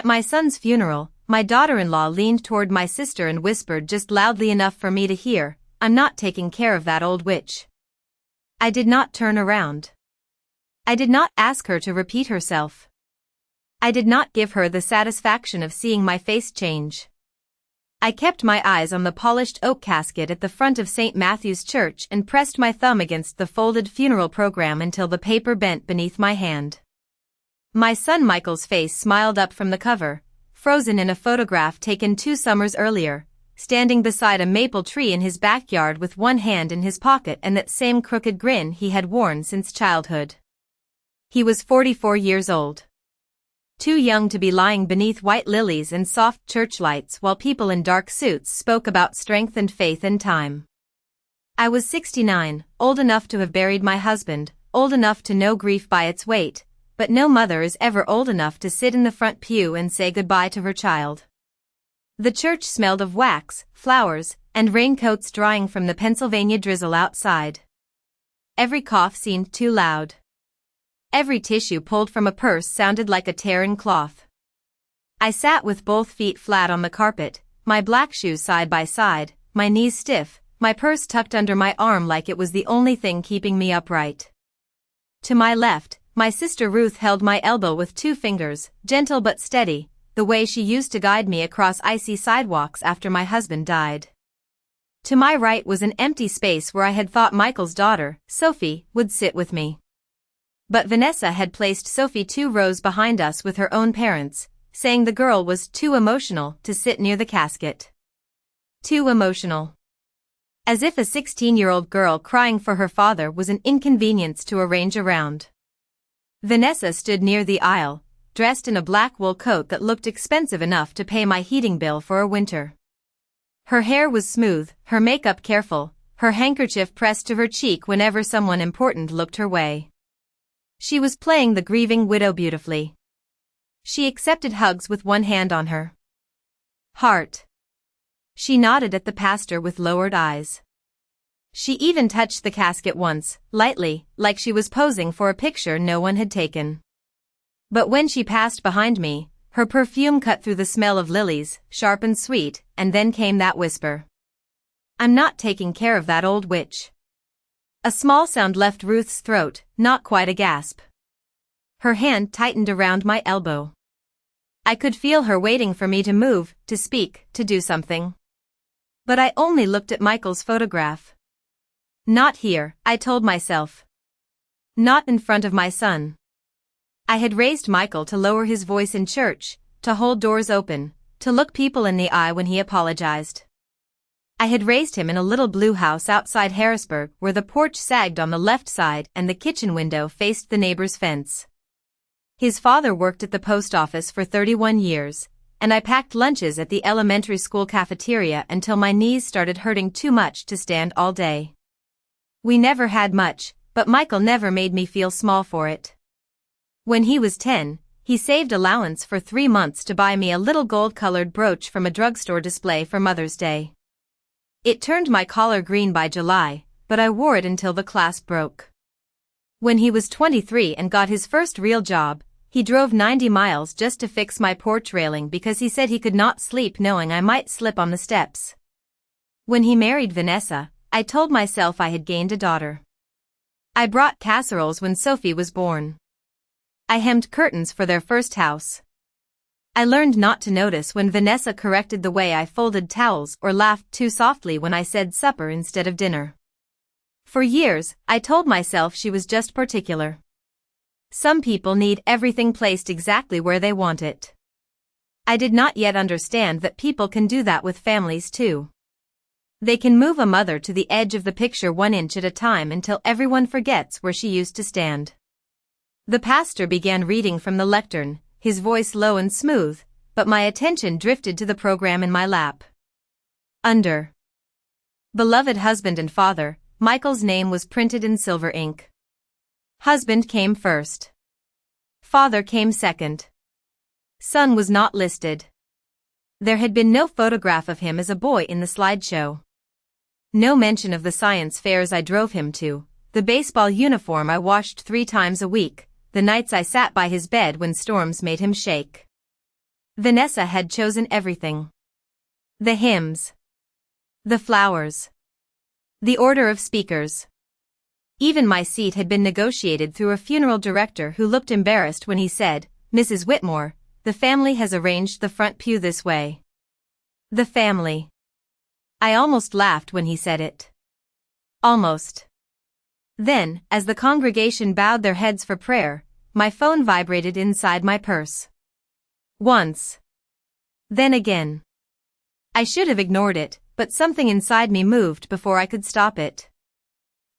At my son's funeral, my daughter-in-law leaned toward my sister and whispered just loudly enough for me to hear, "I'm not taking care of that old witch." I did not turn around. I did not ask her to repeat herself. I did not give her the satisfaction of seeing my face change. I kept my eyes on the polished oak casket at the front of St. Matthew's Church and pressed my thumb against the folded funeral program until the paper bent beneath my hand. My son Michael's face smiled up from the cover, frozen in a photograph taken 2 summers earlier, standing beside a maple tree in his backyard with one hand in his pocket and that same crooked grin he had worn since childhood. He was 44 years old. Too young to be lying beneath white lilies and soft church lights while people in dark suits spoke about strength and faith and time. I was 69, old enough to have buried my husband, old enough to know grief by its weight, but no mother is ever old enough to sit in the front pew and say goodbye to her child. The church smelled of wax, flowers, and raincoats drying from the Pennsylvania drizzle outside. Every cough seemed too loud. Every tissue pulled from a purse sounded like a tear in cloth. I sat with both feet flat on the carpet, my black shoes side by side, my knees stiff, my purse tucked under my arm like it was the only thing keeping me upright. To my left, my sister Ruth held my elbow with 2 fingers, gentle but steady, the way she used to guide me across icy sidewalks after my husband died. To my right was an empty space where I had thought Michael's daughter, Sophie, would sit with me. But Vanessa had placed Sophie 2 rows behind us with her own parents, saying the girl was too emotional to sit near the casket. Too emotional. As if a 16-year-old girl crying for her father was an inconvenience to arrange around. Vanessa stood near the aisle, dressed in a black wool coat that looked expensive enough to pay my heating bill for a winter. Her hair was smooth, her makeup careful, her handkerchief pressed to her cheek whenever someone important looked her way. She was playing the grieving widow beautifully. She accepted hugs with one hand on her heart. She nodded at the pastor with lowered eyes. She even touched the casket once, lightly, like she was posing for a picture no one had taken. But when she passed behind me, her perfume cut through the smell of lilies, sharp and sweet, and then came that whisper. "I'm not taking care of that old witch." A small sound left Ruth's throat, not quite a gasp. Her hand tightened around my elbow. I could feel her waiting for me to move, to speak, to do something. But I only looked at Michael's photograph. Not here, I told myself. Not in front of my son. I had raised Michael to lower his voice in church, to hold doors open, to look people in the eye when he apologized. I had raised him in a little blue house outside Harrisburg where the porch sagged on the left side and the kitchen window faced the neighbor's fence. His father worked at the post office for 31 years, and I packed lunches at the elementary school cafeteria until my knees started hurting too much to stand all day. We never had much, but Michael never made me feel small for it. When he was 10, he saved allowance for 3 months to buy me a little gold-colored brooch from a drugstore display for Mother's Day. It turned my collar green by July, but I wore it until the clasp broke. When he was 23 and got his first real job, he drove 90 miles just to fix my porch railing because he said he could not sleep knowing I might slip on the steps. When he married Vanessa, I told myself I had gained a daughter. I brought casseroles when Sophie was born. I hemmed curtains for their first house. I learned not to notice when Vanessa corrected the way I folded towels or laughed too softly when I said supper instead of dinner. For years, I told myself she was just particular. Some people need everything placed exactly where they want it. I did not yet understand that people can do that with families too. They can move a mother to the edge of the picture 1 inch at a time until everyone forgets where she used to stand. The pastor began reading from the lectern, his voice low and smooth, but my attention drifted to the program in my lap. Under Beloved Husband and Father, Michael's name was printed in silver ink. Husband came first. Father came second. Son was not listed. There had been no photograph of him as a boy in the slideshow. No mention of the science fairs I drove him to, the baseball uniform I washed 3 times a week, the nights I sat by his bed when storms made him shake. Vanessa had chosen everything. The hymns. The flowers. The order of speakers. Even my seat had been negotiated through a funeral director who looked embarrassed when he said, "Mrs. Whitmore, the family has arranged the front pew this way." The family. I almost laughed when he said it. Almost. Then, as the congregation bowed their heads for prayer, my phone vibrated inside my purse. Once. Then again. I should have ignored it, but something inside me moved before I could stop it.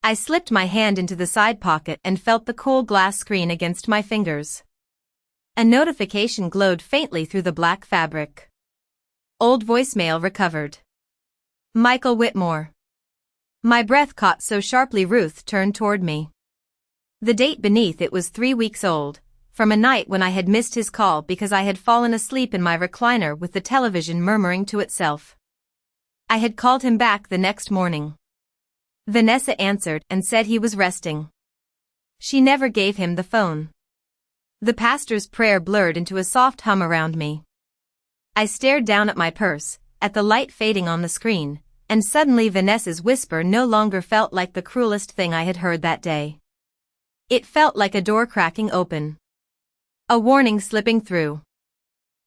I slipped my hand into the side pocket and felt the cool glass screen against my fingers. A notification glowed faintly through the black fabric. Old voicemail recovered. Michael Whitmore. My breath caught so sharply Ruth turned toward me. The date beneath it was 3 weeks old, from a night when I had missed his call because I had fallen asleep in my recliner with the television murmuring to itself. I had called him back the next morning. Vanessa answered and said he was resting. She never gave him the phone. The pastor's prayer blurred into a soft hum around me. I stared down at my purse, at the light fading on the screen, and suddenly Vanessa's whisper no longer felt like the cruelest thing I had heard that day. It felt like a door cracking open. A warning slipping through.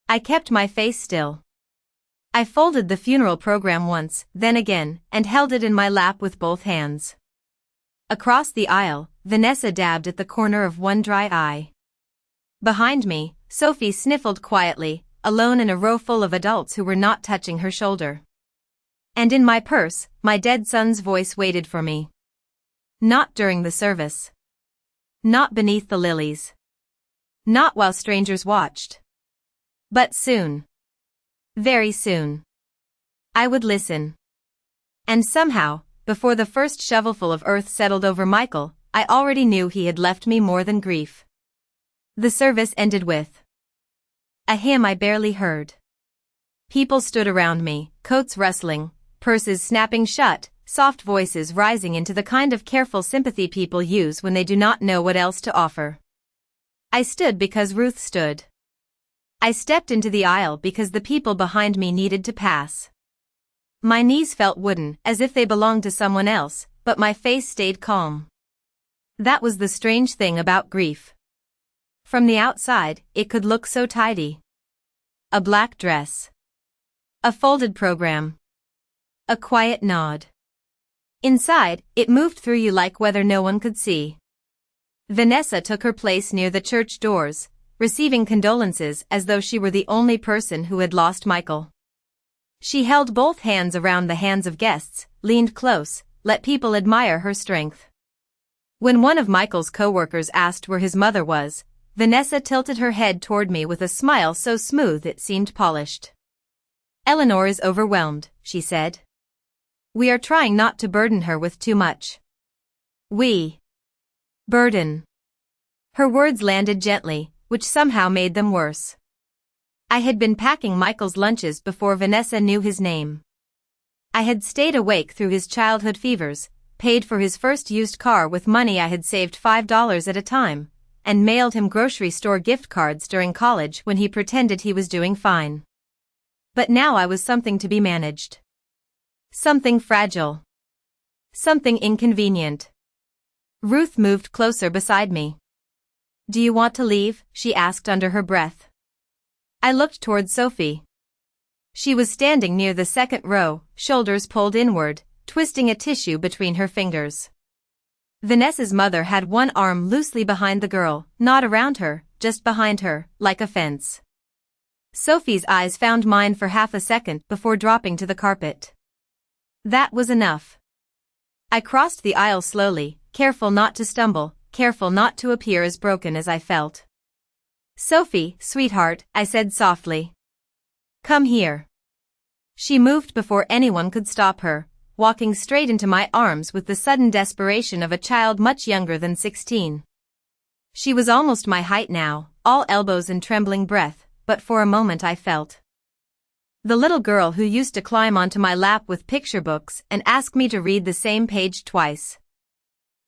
I kept my face still. I folded the funeral program once, then again, and held it in my lap with both hands. Across the aisle, Vanessa dabbed at the corner of one dry eye. Behind me, Sophie sniffled quietly, alone in a row full of adults who were not touching her shoulder. And in my purse, my dead son's voice waited for me. Not during the service. Not beneath the lilies. Not while strangers watched. But soon. Very soon. I would listen. And somehow, before the first shovelful of earth settled over Michael, I already knew he had left me more than grief. The service ended with a hymn I barely heard. People stood around me, coats rustling, purses snapping shut, soft voices rising into the kind of careful sympathy people use when they do not know what else to offer. I stood because Ruth stood. I stepped into the aisle because the people behind me needed to pass. My knees felt wooden, as if they belonged to someone else, but my face stayed calm. That was the strange thing about grief. From the outside, it could look so tidy. A black dress. A folded program. A quiet nod. Inside, it moved through you like weather no one could see. Vanessa took her place near the church doors, receiving condolences as though she were the only person who had lost Michael. She held both hands around the hands of guests, leaned close, let people admire her strength. When one of Michael's co-workers asked where his mother was, Vanessa tilted her head toward me with a smile so smooth it seemed polished. "Eleanor is overwhelmed," she said. "We are trying not to burden her with too much." Burden. Her words landed gently, which somehow made them worse. I had been packing Michael's lunches before Vanessa knew his name. I had stayed awake through his childhood fevers, paid for his first used car with money I had saved $5 at a time, and mailed him grocery store gift cards during college when he pretended he was doing fine. But now I was something to be managed. Something fragile. Something inconvenient. Ruth moved closer beside me. "Do you want to leave?" she asked under her breath. I looked toward Sophie. She was standing near the second row, shoulders pulled inward, twisting a tissue between her fingers. Vanessa's mother had one arm loosely behind the girl, not around her, just behind her, like a fence. Sophie's eyes found mine for half a second before dropping to the carpet. That was enough. I crossed the aisle slowly, careful not to stumble, careful not to appear as broken as I felt. "Sophie, sweetheart," I said softly. "Come here." She moved before anyone could stop her, walking straight into my arms with the sudden desperation of a child much younger than 16. She was almost my height now, all elbows and trembling breath, but for a moment I felt the little girl who used to climb onto my lap with picture books and ask me to read the same page twice.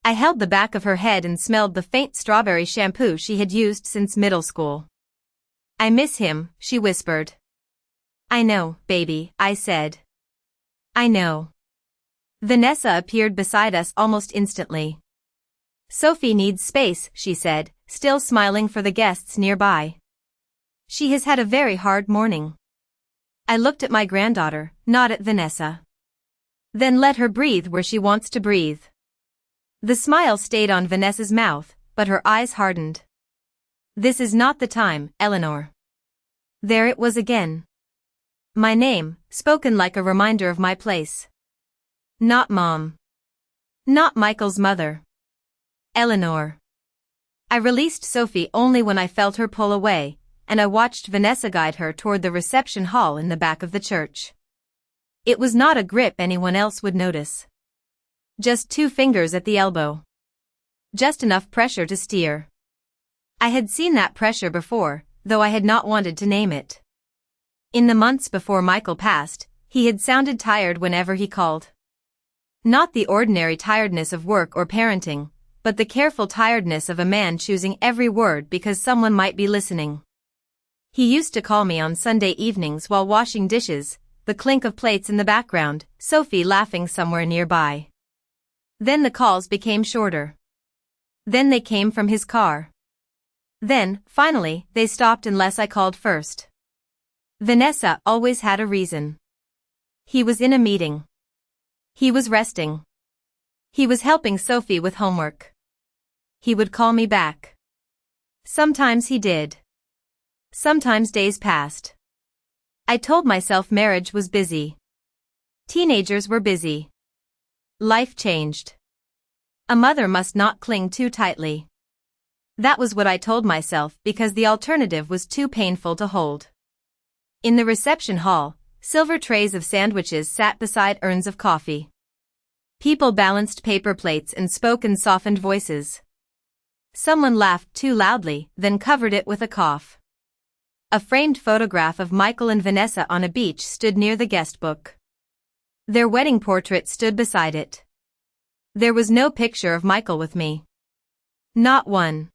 I held the back of her head and smelled the faint strawberry shampoo she had used since middle school. I miss him, she whispered. I know, baby, I said. I know. Vanessa appeared beside us almost instantly. Sophie needs space, she said, still smiling for the guests nearby. She has had a very hard morning. I looked at my granddaughter, not at Vanessa. Then let her breathe where she wants to breathe. The smile stayed on Vanessa's mouth, but her eyes hardened. This is not the time, Eleanor. There it was again. My name, spoken like a reminder of my place. Not Mom. Not Michael's mother. Eleanor. I released Sophie only when I felt her pull away, and I watched Vanessa guide her toward the reception hall in the back of the church. It was not a grip anyone else would notice. Just 2 fingers at the elbow. Just enough pressure to steer. I had seen that pressure before, though I had not wanted to name it. In the months before Michael passed, he had sounded tired whenever he called. Not the ordinary tiredness of work or parenting, but the careful tiredness of a man choosing every word because someone might be listening. He used to call me on Sunday evenings while washing dishes, the clink of plates in the background, Sophie laughing somewhere nearby. Then the calls became shorter. Then they came from his car. Then, finally, they stopped unless I called first. Vanessa always had a reason. He was in a meeting. He was resting. He was helping Sophie with homework. He would call me back. Sometimes he did. Sometimes days passed. I told myself marriage was busy. Teenagers were busy. Life changed. A mother must not cling too tightly. That was what I told myself because the alternative was too painful to hold. In the reception hall, silver trays of sandwiches sat beside urns of coffee. People balanced paper plates and spoke in softened voices. Someone laughed too loudly, then covered it with a cough. A framed photograph of Michael and Vanessa on a beach stood near the guest book. Their wedding portrait stood beside it. There was no picture of Michael with me. Not one.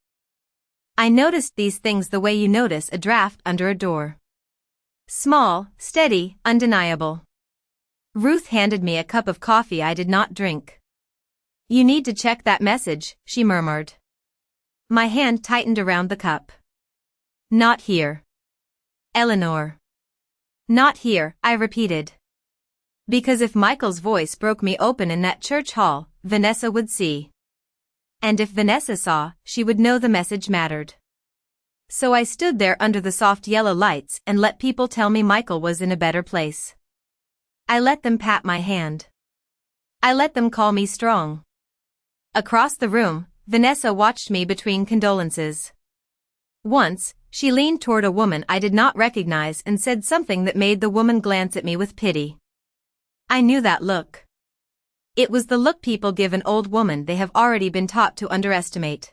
I noticed these things the way you notice a draft under a door. Small, steady, undeniable. Ruth handed me a cup of coffee I did not drink. You need to check that message, she murmured. My hand tightened around the cup. Not here. Eleanor. Not here, I repeated. Because if Michael's voice broke me open in that church hall, Vanessa would see. And if Vanessa saw, she would know the message mattered. So I stood there under the soft yellow lights and let people tell me Michael was in a better place. I let them pat my hand. I let them call me strong. Across the room, Vanessa watched me between condolences. Once, she leaned toward a woman I did not recognize and said something that made the woman glance at me with pity. I knew that look. It was the look people give an old woman they have already been taught to underestimate.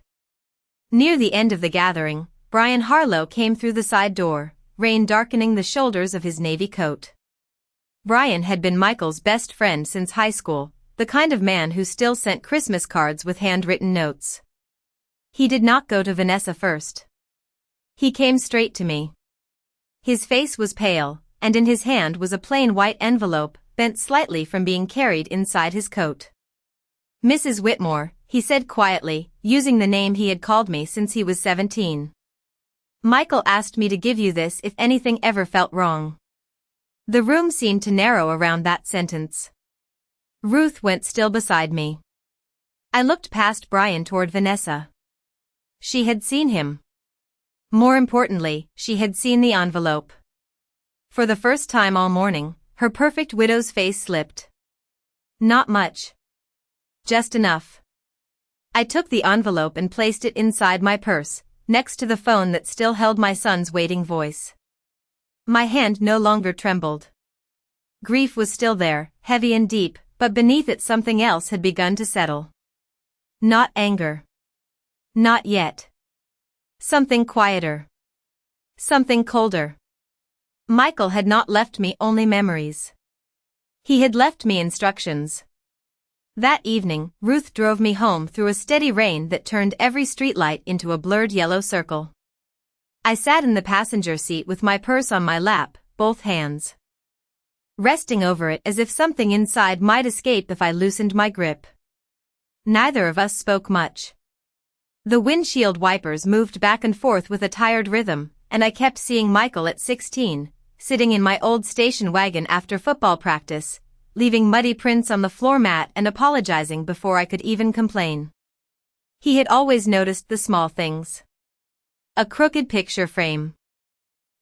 Near the end of the gathering, Brian Harlow came through the side door, rain darkening the shoulders of his navy coat. Brian had been Michael's best friend since high school, the kind of man who still sent Christmas cards with handwritten notes. He did not go to Vanessa first. He came straight to me. His face was pale, and in his hand was a plain white envelope, bent slightly from being carried inside his coat. Mrs. Whitmore, he said quietly, using the name he had called me since he was 17. Michael asked me to give you this if anything ever felt wrong. The room seemed to narrow around that sentence. Ruth went still beside me. I looked past Brian toward Vanessa. She had seen him. More importantly, she had seen the envelope. For the first time all morning, her perfect widow's face slipped. Not much. Just enough. I took the envelope and placed it inside my purse, next to the phone that still held my son's waiting voice. My hand no longer trembled. Grief was still there, heavy and deep, but beneath it something else had begun to settle. Not anger. Not yet. Something quieter. Something colder. Michael had not left me only memories. He had left me instructions. That evening, Ruth drove me home through a steady rain that turned every streetlight into a blurred yellow circle. I sat in the passenger seat with my purse on my lap, both hands resting over it as if something inside might escape if I loosened my grip. Neither of us spoke much. The windshield wipers moved back and forth with a tired rhythm, and I kept seeing Michael at 16, sitting in my old station wagon after football practice, leaving muddy prints on the floor mat and apologizing before I could even complain. He had always noticed the small things. A crooked picture frame.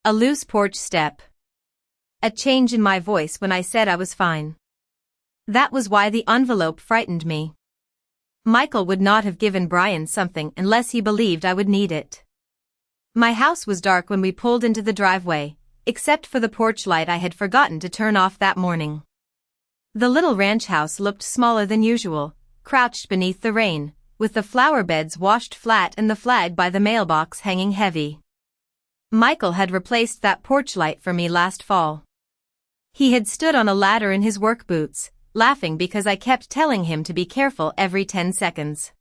A loose porch step. A change in my voice when I said I was fine. That was why the envelope frightened me. Michael would not have given Brian something unless he believed I would need it. My house was dark when we pulled into the driveway, except for the porch light I had forgotten to turn off that morning. The little ranch house looked smaller than usual, crouched beneath the rain, with the flower beds washed flat and the flag by the mailbox hanging heavy. Michael had replaced that porch light for me last fall. He had stood on a ladder in his work boots, laughing because I kept telling him to be careful every 10 seconds.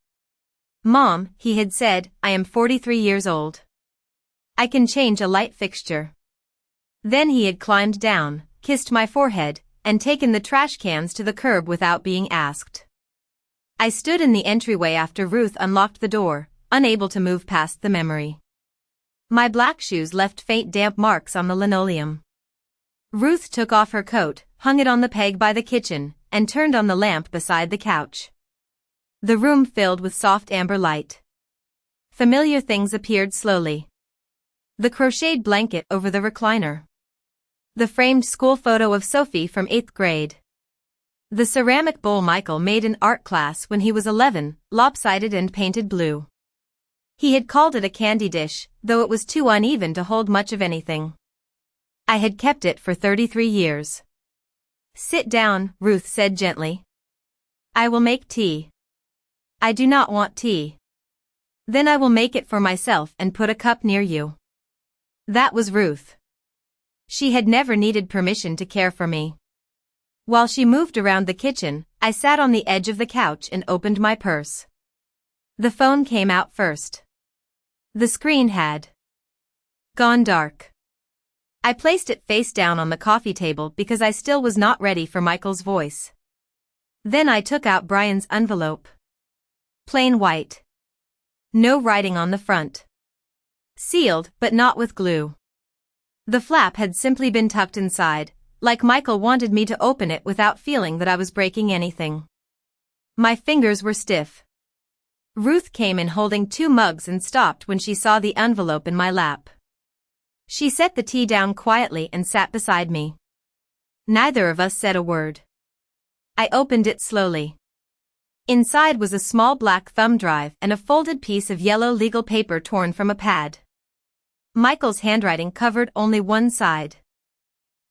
"Mom," he had said, "I am 43 years old. I can change a light fixture." Then he had climbed down, kissed my forehead, and taken the trash cans to the curb without being asked. I stood in the entryway after Ruth unlocked the door, unable to move past the memory. My black shoes left faint damp marks on the linoleum. Ruth took off her coat, hung it on the peg by the kitchen, and turned on the lamp beside the couch. The room filled with soft amber light. Familiar things appeared slowly. The crocheted blanket over the recliner. The framed school photo of Sophie from 8th grade. The ceramic bowl Michael made in art class when he was 11, lopsided and painted blue. He had called it a candy dish, though it was too uneven to hold much of anything. I had kept it for 33 years. "Sit down," Ruth said gently. "I will make tea." "I do not want tea." "Then I will make it for myself and put a cup near you." That was Ruth. She had never needed permission to care for me. While she moved around the kitchen, I sat on the edge of the couch and opened my purse. The phone came out first. The screen had gone dark. I placed it face down on the coffee table because I still was not ready for Michael's voice. Then I took out Brian's envelope. Plain white. No writing on the front. Sealed, but not with glue. The flap had simply been tucked inside, like Michael wanted me to open it without feeling that I was breaking anything. My fingers were stiff. Ruth came in holding 2 mugs and stopped when she saw the envelope in my lap. She set the tea down quietly and sat beside me. Neither of us said a word. I opened it slowly. Inside was a small black thumb drive and a folded piece of yellow legal paper torn from a pad. Michael's handwriting covered only one side.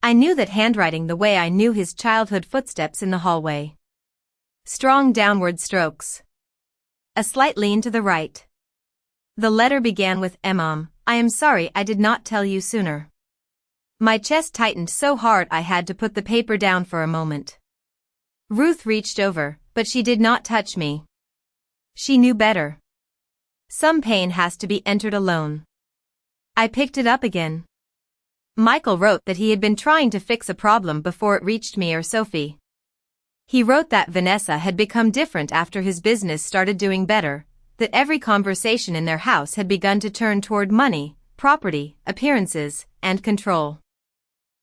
I knew that handwriting the way I knew his childhood footsteps in the hallway. Strong downward strokes. A slight lean to the right. The letter began with "Mom, I am sorry I did not tell you sooner." My chest tightened so hard I had to put the paper down for a moment. Ruth reached over, but she did not touch me. She knew better. Some pain has to be entered alone. I picked it up again. Michael wrote that he had been trying to fix a problem before it reached me or Sophie. He wrote that Vanessa had become different after his business started doing better, that every conversation in their house had begun to turn toward money, property, appearances, and control.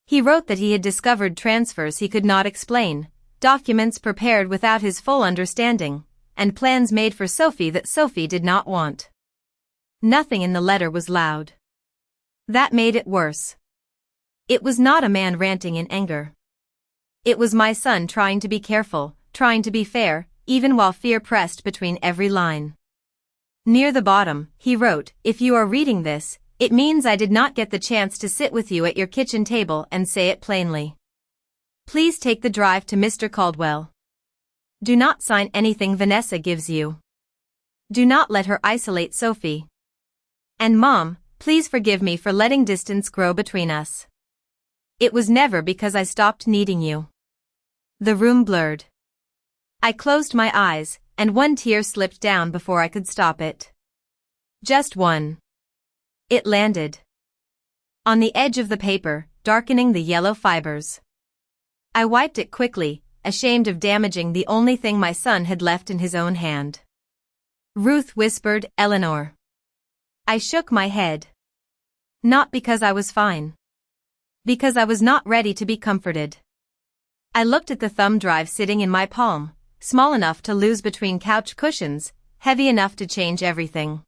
He wrote that he had discovered transfers he could not explain, documents prepared without his full understanding, and plans made for Sophie that Sophie did not want. Nothing in the letter was loud. That made it worse. It was not a man ranting in anger. It was my son trying to be careful, trying to be fair, even while fear pressed between every line. Near the bottom, he wrote, "If you are reading this, it means I did not get the chance to sit with you at your kitchen table and say it plainly. Please take the drive to Mr. Caldwell. Do not sign anything Vanessa gives you. Do not let her isolate Sophie. And Mom, please forgive me for letting distance grow between us. It was never because I stopped needing you." The room blurred. I closed my eyes, and one tear slipped down before I could stop it. Just one. It landed on the edge of the paper, darkening the yellow fibers. I wiped it quickly, ashamed of damaging the only thing my son had left in his own hand. Ruth whispered, "Eleanor." I shook my head. Not because I was fine. Because I was not ready to be comforted. I looked at the thumb drive sitting in my palm, small enough to lose between couch cushions, heavy enough to change everything.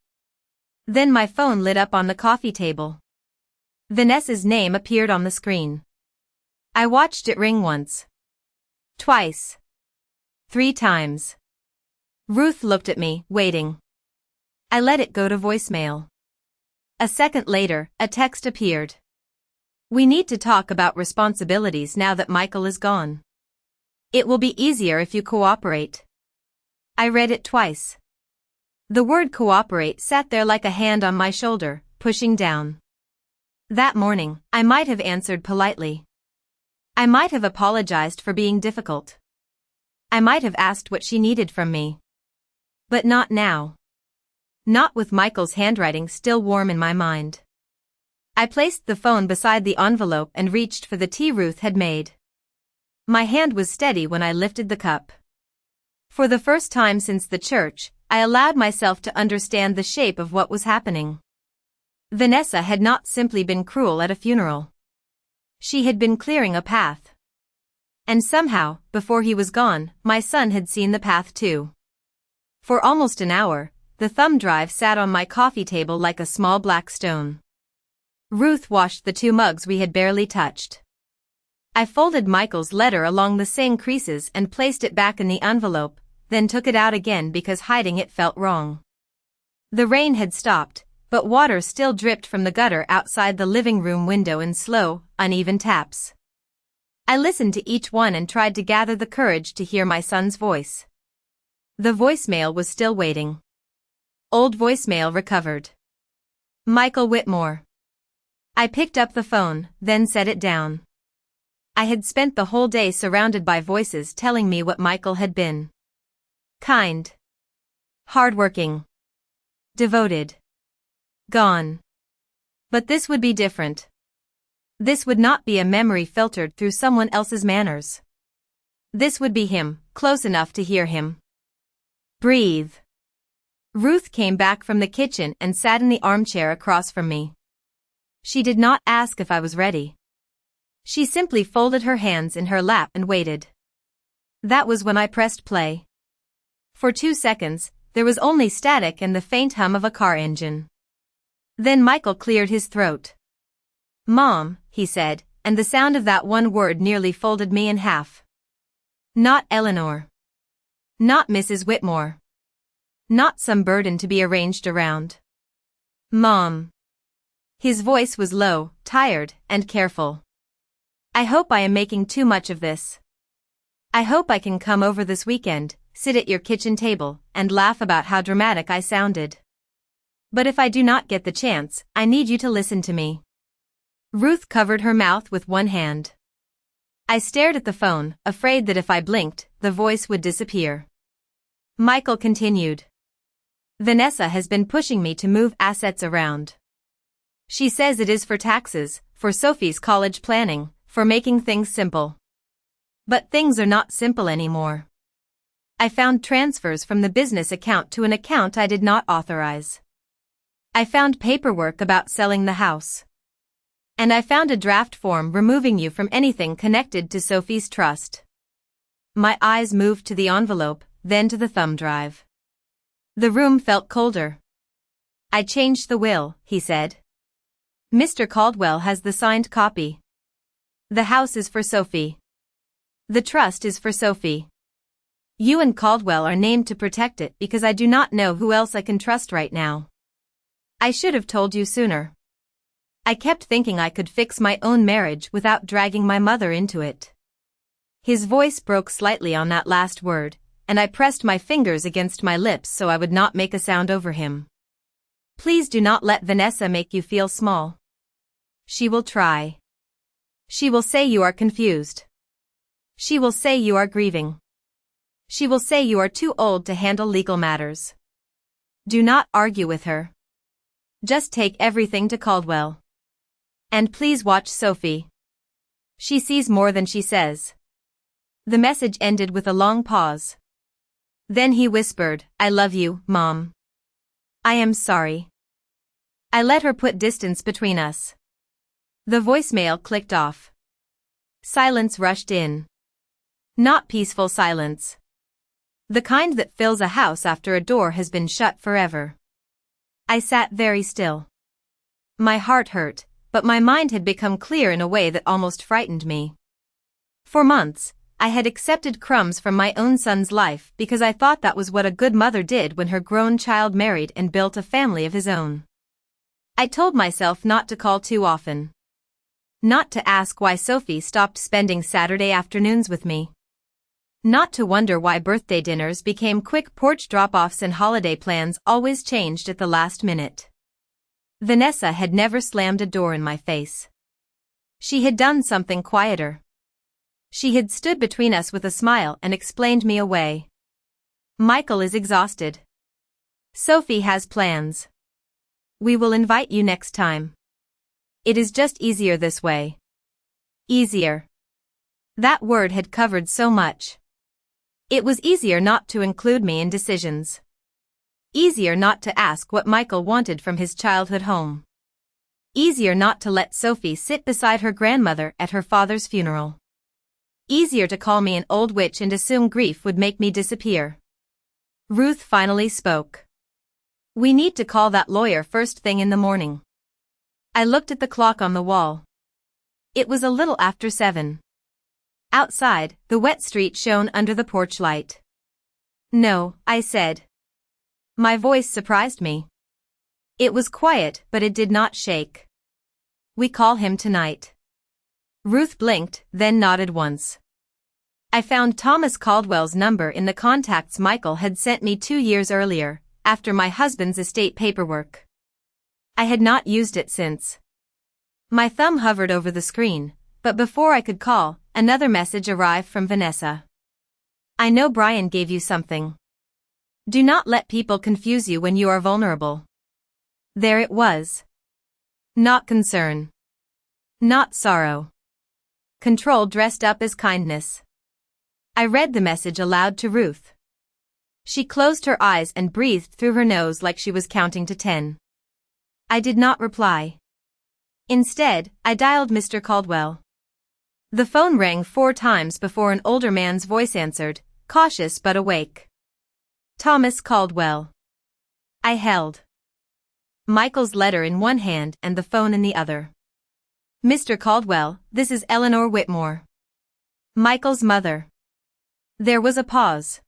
Then my phone lit up on the coffee table. Vanessa's name appeared on the screen. I watched it ring once. Twice. 3 times. Ruth looked at me, waiting. I let it go to voicemail. A second later, a text appeared. "We need to talk about responsibilities now that Michael is gone. It will be easier if you cooperate." I read it twice. The word cooperate sat there like a hand on my shoulder, pushing down. That morning, I might have answered politely. I might have apologized for being difficult. I might have asked what she needed from me. But not now. Not with Michael's handwriting still warm in my mind. I placed the phone beside the envelope and reached for the tea Ruth had made. My hand was steady when I lifted the cup. For the first time since the church, I allowed myself to understand the shape of what was happening. Vanessa had not simply been cruel at a funeral. She had been clearing a path. And somehow, before he was gone, my son had seen the path too. For almost an hour, the thumb drive sat on my coffee table like a small black stone. Ruth washed the 2 mugs we had barely touched. I folded Michael's letter along the same creases and placed it back in the envelope, then took it out again because hiding it felt wrong. The rain had stopped, but water still dripped from the gutter outside the living room window in slow, uneven taps. I listened to each one and tried to gather the courage to hear my son's voice. The voicemail was still waiting. Old voicemail recovered. Michael Whitmore. I picked up the phone, then set it down. I had spent the whole day surrounded by voices telling me what Michael had been. Kind. Hardworking. Devoted. Gone. But this would be different. This would not be a memory filtered through someone else's manners. This would be him, close enough to hear him. Breathe. Ruth came back from the kitchen and sat in the armchair across from me. She did not ask if I was ready. She simply folded her hands in her lap and waited. That was when I pressed play. For 2 seconds, there was only static and the faint hum of a car engine. Then Michael cleared his throat. "Mom," he said, and the sound of that one word nearly folded me in half. Not Eleanor. Not Mrs. Whitmore. Not some burden to be arranged around. Mom. His voice was low, tired, and careful. "I hope I am making too much of this. I hope I can come over this weekend, sit at your kitchen table, and laugh about how dramatic I sounded. But if I do not get the chance, I need you to listen to me." Ruth covered her mouth with one hand. I stared at the phone, afraid that if I blinked, the voice would disappear. Michael continued. "Vanessa has been pushing me to move assets around. She says it is for taxes, for Sophie's college planning, for making things simple. But things are not simple anymore. I found transfers from the business account to an account I did not authorize. I found paperwork about selling the house. And I found a draft form removing you from anything connected to Sophie's trust." My eyes moved to the envelope, then to the thumb drive. The room felt colder. "I changed the will," he said. "Mr. Caldwell has the signed copy. The house is for Sophie. The trust is for Sophie. You and Caldwell are named to protect it because I do not know who else I can trust right now. I should have told you sooner. I kept thinking I could fix my own marriage without dragging my mother into it." His voice broke slightly on that last word, and I pressed my fingers against my lips so I would not make a sound over him. "Please do not let Vanessa make you feel small. She will try. She will say you are confused. She will say you are grieving. She will say you are too old to handle legal matters. Do not argue with her. Just take everything to Caldwell. And please watch Sophie. She sees more than she says. The message ended with a long pause. Then he whispered, I love you, Mom. I am sorry. I let her put distance between us. The voicemail clicked off. Silence rushed in. Not peaceful silence. The kind that fills a house after a door has been shut forever. I sat very still. My heart hurt, but my mind had become clear in a way that almost frightened me. For months, I had accepted crumbs from my own son's life because I thought that was what a good mother did when her grown child married and built a family of his own. I told myself not to call too often. Not to ask why Sophie stopped spending Saturday afternoons with me. Not to wonder why birthday dinners became quick porch drop-offs and holiday plans always changed at the last minute. Vanessa had never slammed a door in my face. She had done something quieter. She had stood between us with a smile and explained me away. Michael is exhausted. Sophie has plans. We will invite you next time. It is just easier this way. Easier. That word had covered so much. It was easier not to include me in decisions. Easier not to ask what Michael wanted from his childhood home. Easier not to let Sophie sit beside her grandmother at her father's funeral. Easier to call me an old witch and assume grief would make me disappear. Ruth finally spoke. We need to call that lawyer first thing in the morning. I looked at the clock on the wall. It was a little after 7. Outside, the wet street shone under the porch light. No, I said. My voice surprised me. It was quiet, but it did not shake. We call him tonight. Ruth blinked, then nodded once. I found Thomas Caldwell's number in the contacts Michael had sent me 2 years earlier, after my husband's estate paperwork. I had not used it since. My thumb hovered over the screen, but before I could call, another message arrived from Vanessa. I know Brian gave you something. Do not let people confuse you when you are vulnerable. There it was. Not concern. Not sorrow. Control dressed up as kindness. I read the message aloud to Ruth. She closed her eyes and breathed through her nose like she was counting to 10. I did not reply. Instead, I dialed Mr. Caldwell. The phone rang 4 times before an older man's voice answered, cautious but awake. Thomas Caldwell. I held Michael's letter in one hand and the phone in the other. Mr. Caldwell, this is Eleanor Whitmore. Michael's mother. There was a pause.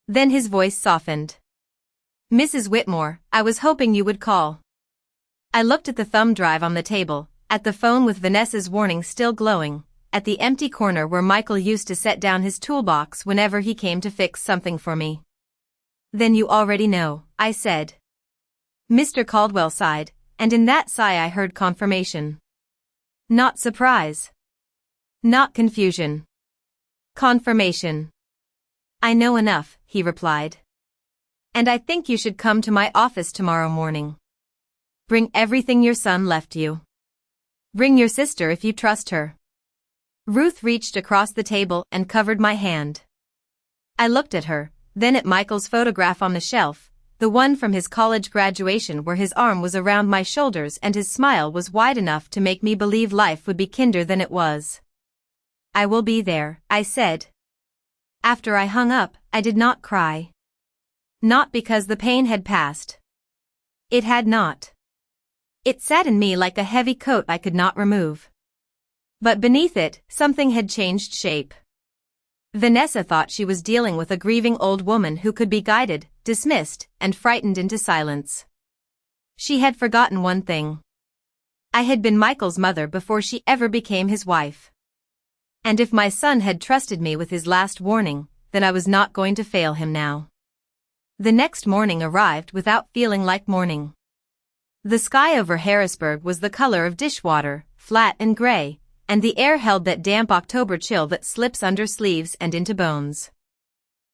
Then his voice softened. Mrs. Whitmore, I was hoping you would call. I looked at the thumb drive on the table, at the phone with Vanessa's warning still glowing, at the empty corner where Michael used to set down his toolbox whenever he came to fix something for me. Then you already know, I said. Mr. Caldwell sighed, and in that sigh I heard confirmation. Not surprise. Not confusion. Confirmation. I know enough, he replied. And I think you should come to my office tomorrow morning. Bring everything your son left you. Bring your sister if you trust her. Ruth reached across the table and covered my hand. I looked at her, then at Michael's photograph on the shelf, the one from his college graduation where his arm was around my shoulders and his smile was wide enough to make me believe life would be kinder than it was. I will be there, I said. After I hung up, I did not cry. Not because the pain had passed. It had not. It sat in me like a heavy coat I could not remove. But beneath it, something had changed shape. Vanessa thought she was dealing with a grieving old woman who could be guided, dismissed, and frightened into silence. She had forgotten one thing. I had been Michael's mother before she ever became his wife. And if my son had trusted me with his last warning, then I was not going to fail him now. The next morning arrived without feeling like morning. The sky over Harrisburg was the color of dishwater, flat and gray, and the air held that damp October chill that slips under sleeves and into bones.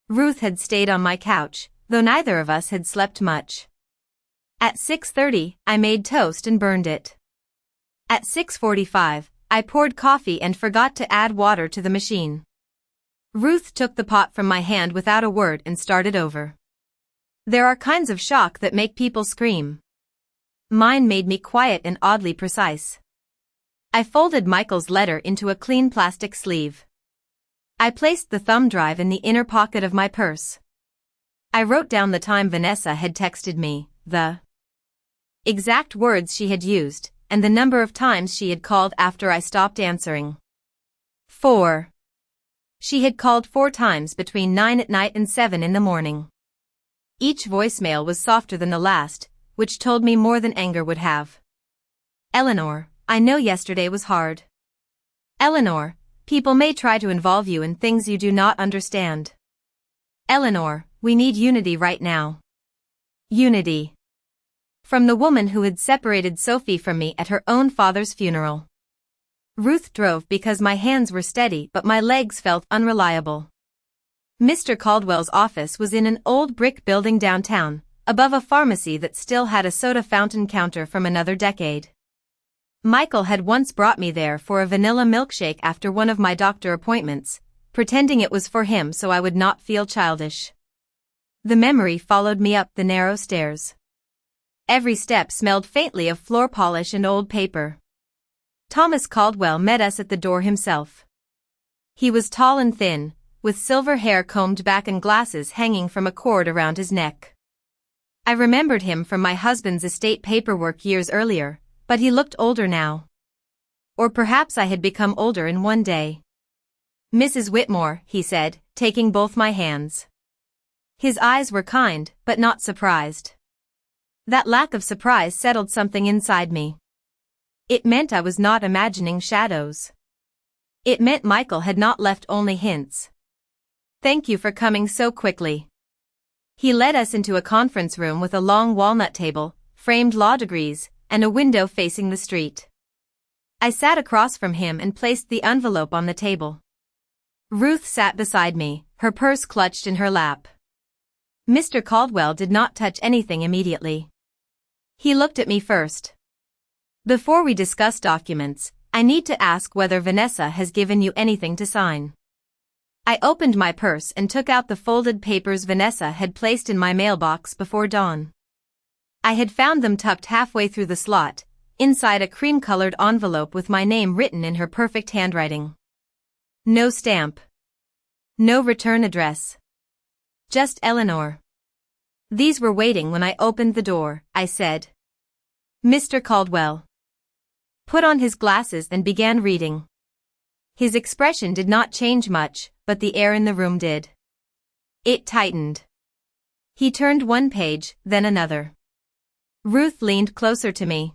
Ruth had stayed on my couch, though neither of us had slept much. At 6:30, I made toast and burned it. At 6:45, I poured coffee and forgot to add water to the machine. Ruth took the pot from my hand without a word and started over. There are kinds of shock that make people scream. Mine made me quiet and oddly precise. I folded Michael's letter into a clean plastic sleeve. I placed the thumb drive in the inner pocket of my purse. I wrote down the time Vanessa had texted me, the exact words she had used, and the number of times she had called after I stopped answering. 4. She had called 4 times between 9 at night and 7 in the morning. Each voicemail was softer than the last, which told me more than anger would have. Eleanor, I know yesterday was hard. Eleanor, people may try to involve you in things you do not understand. Eleanor, we need unity right now. Unity. From the woman who had separated Sophie from me at her own father's funeral. Ruth drove because my hands were steady but my legs felt unreliable. Mr. Caldwell's office was in an old brick building downtown, above a pharmacy that still had a soda fountain counter from another decade. Michael had once brought me there for a vanilla milkshake after one of my doctor appointments, pretending it was for him so I would not feel childish. The memory followed me up the narrow stairs. Every step smelled faintly of floor polish and old paper. Thomas Caldwell met us at the door himself. He was tall and thin, with silver hair combed back and glasses hanging from a cord around his neck. I remembered him from my husband's estate paperwork years earlier, but he looked older now. Or perhaps I had become older in one day. Mrs. Whitmore, he said, taking both my hands. His eyes were kind, but not surprised. That lack of surprise settled something inside me. It meant I was not imagining shadows. It meant Michael had not left only hints. Thank you for coming so quickly. He led us into a conference room with a long walnut table, framed law degrees, and a window facing the street. I sat across from him and placed the envelope on the table. Ruth sat beside me, her purse clutched in her lap. Mr. Caldwell did not touch anything immediately. He looked at me first. Before we discuss documents, I need to ask whether Vanessa has given you anything to sign. I opened my purse and took out the folded papers Vanessa had placed in my mailbox before dawn. I had found them tucked halfway through the slot, inside a cream-colored envelope with my name written in her perfect handwriting. No stamp. No return address. Just Eleanor. These were waiting when I opened the door, I said. Mr. Caldwell put on his glasses and began reading. His expression did not change much, but the air in the room did. It tightened. He turned one page, then another. Ruth leaned closer to me.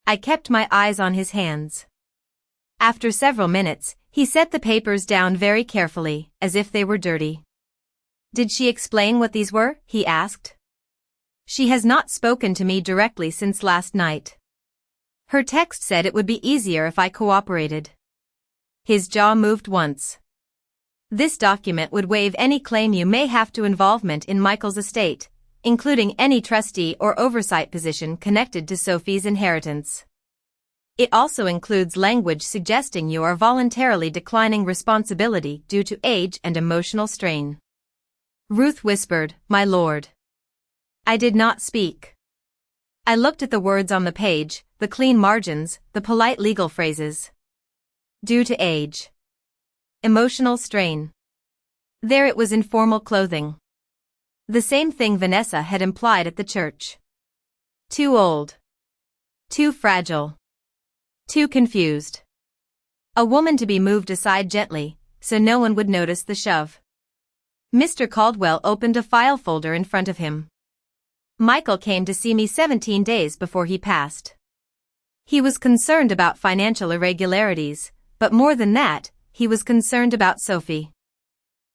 I kept my eyes on his hands. After several minutes, he set the papers down very carefully, as if they were dirty. Did she explain what these were? He asked. She has not spoken to me directly since last night. Her text said it would be easier if I cooperated. His jaw moved once. This document would waive any claim you may have to involvement in Michael's estate, including any trustee or oversight position connected to Sophie's inheritance. It also includes language suggesting you are voluntarily declining responsibility due to age and emotional strain. Ruth whispered, "My lord." I did not speak. I looked at the words on the page, the clean margins, the polite legal phrases. Due to age. Emotional strain. There it was in formal clothing. The same thing Vanessa had implied at the church. Too old. Too fragile. Too confused. A woman to be moved aside gently, so no one would notice the shove. Mr. Caldwell opened a file folder in front of him. Michael came to see me 17 days before he passed. He was concerned about financial irregularities, but more than that, he was concerned about Sophie.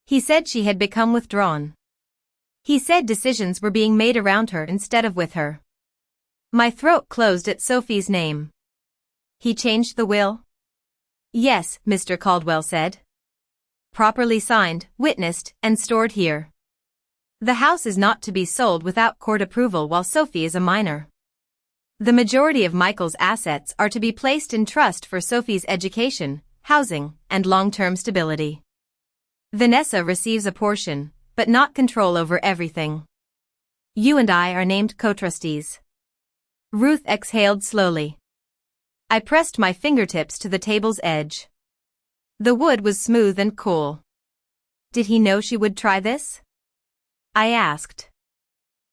He said she had become withdrawn. He said decisions were being made around her instead of with her. My throat closed at Sophie's name. He changed the will? Yes, Mr. Caldwell said. Properly signed, witnessed, and stored here. The house is not to be sold without court approval while Sophie is a minor. The majority of Michael's assets are to be placed in trust for Sophie's education, housing, and long-term stability. Vanessa receives a portion, but not control over everything. You and I are named co-trustees. Ruth exhaled slowly. I pressed my fingertips to the table's edge. The wood was smooth and cool. Did he know she would try this? I asked.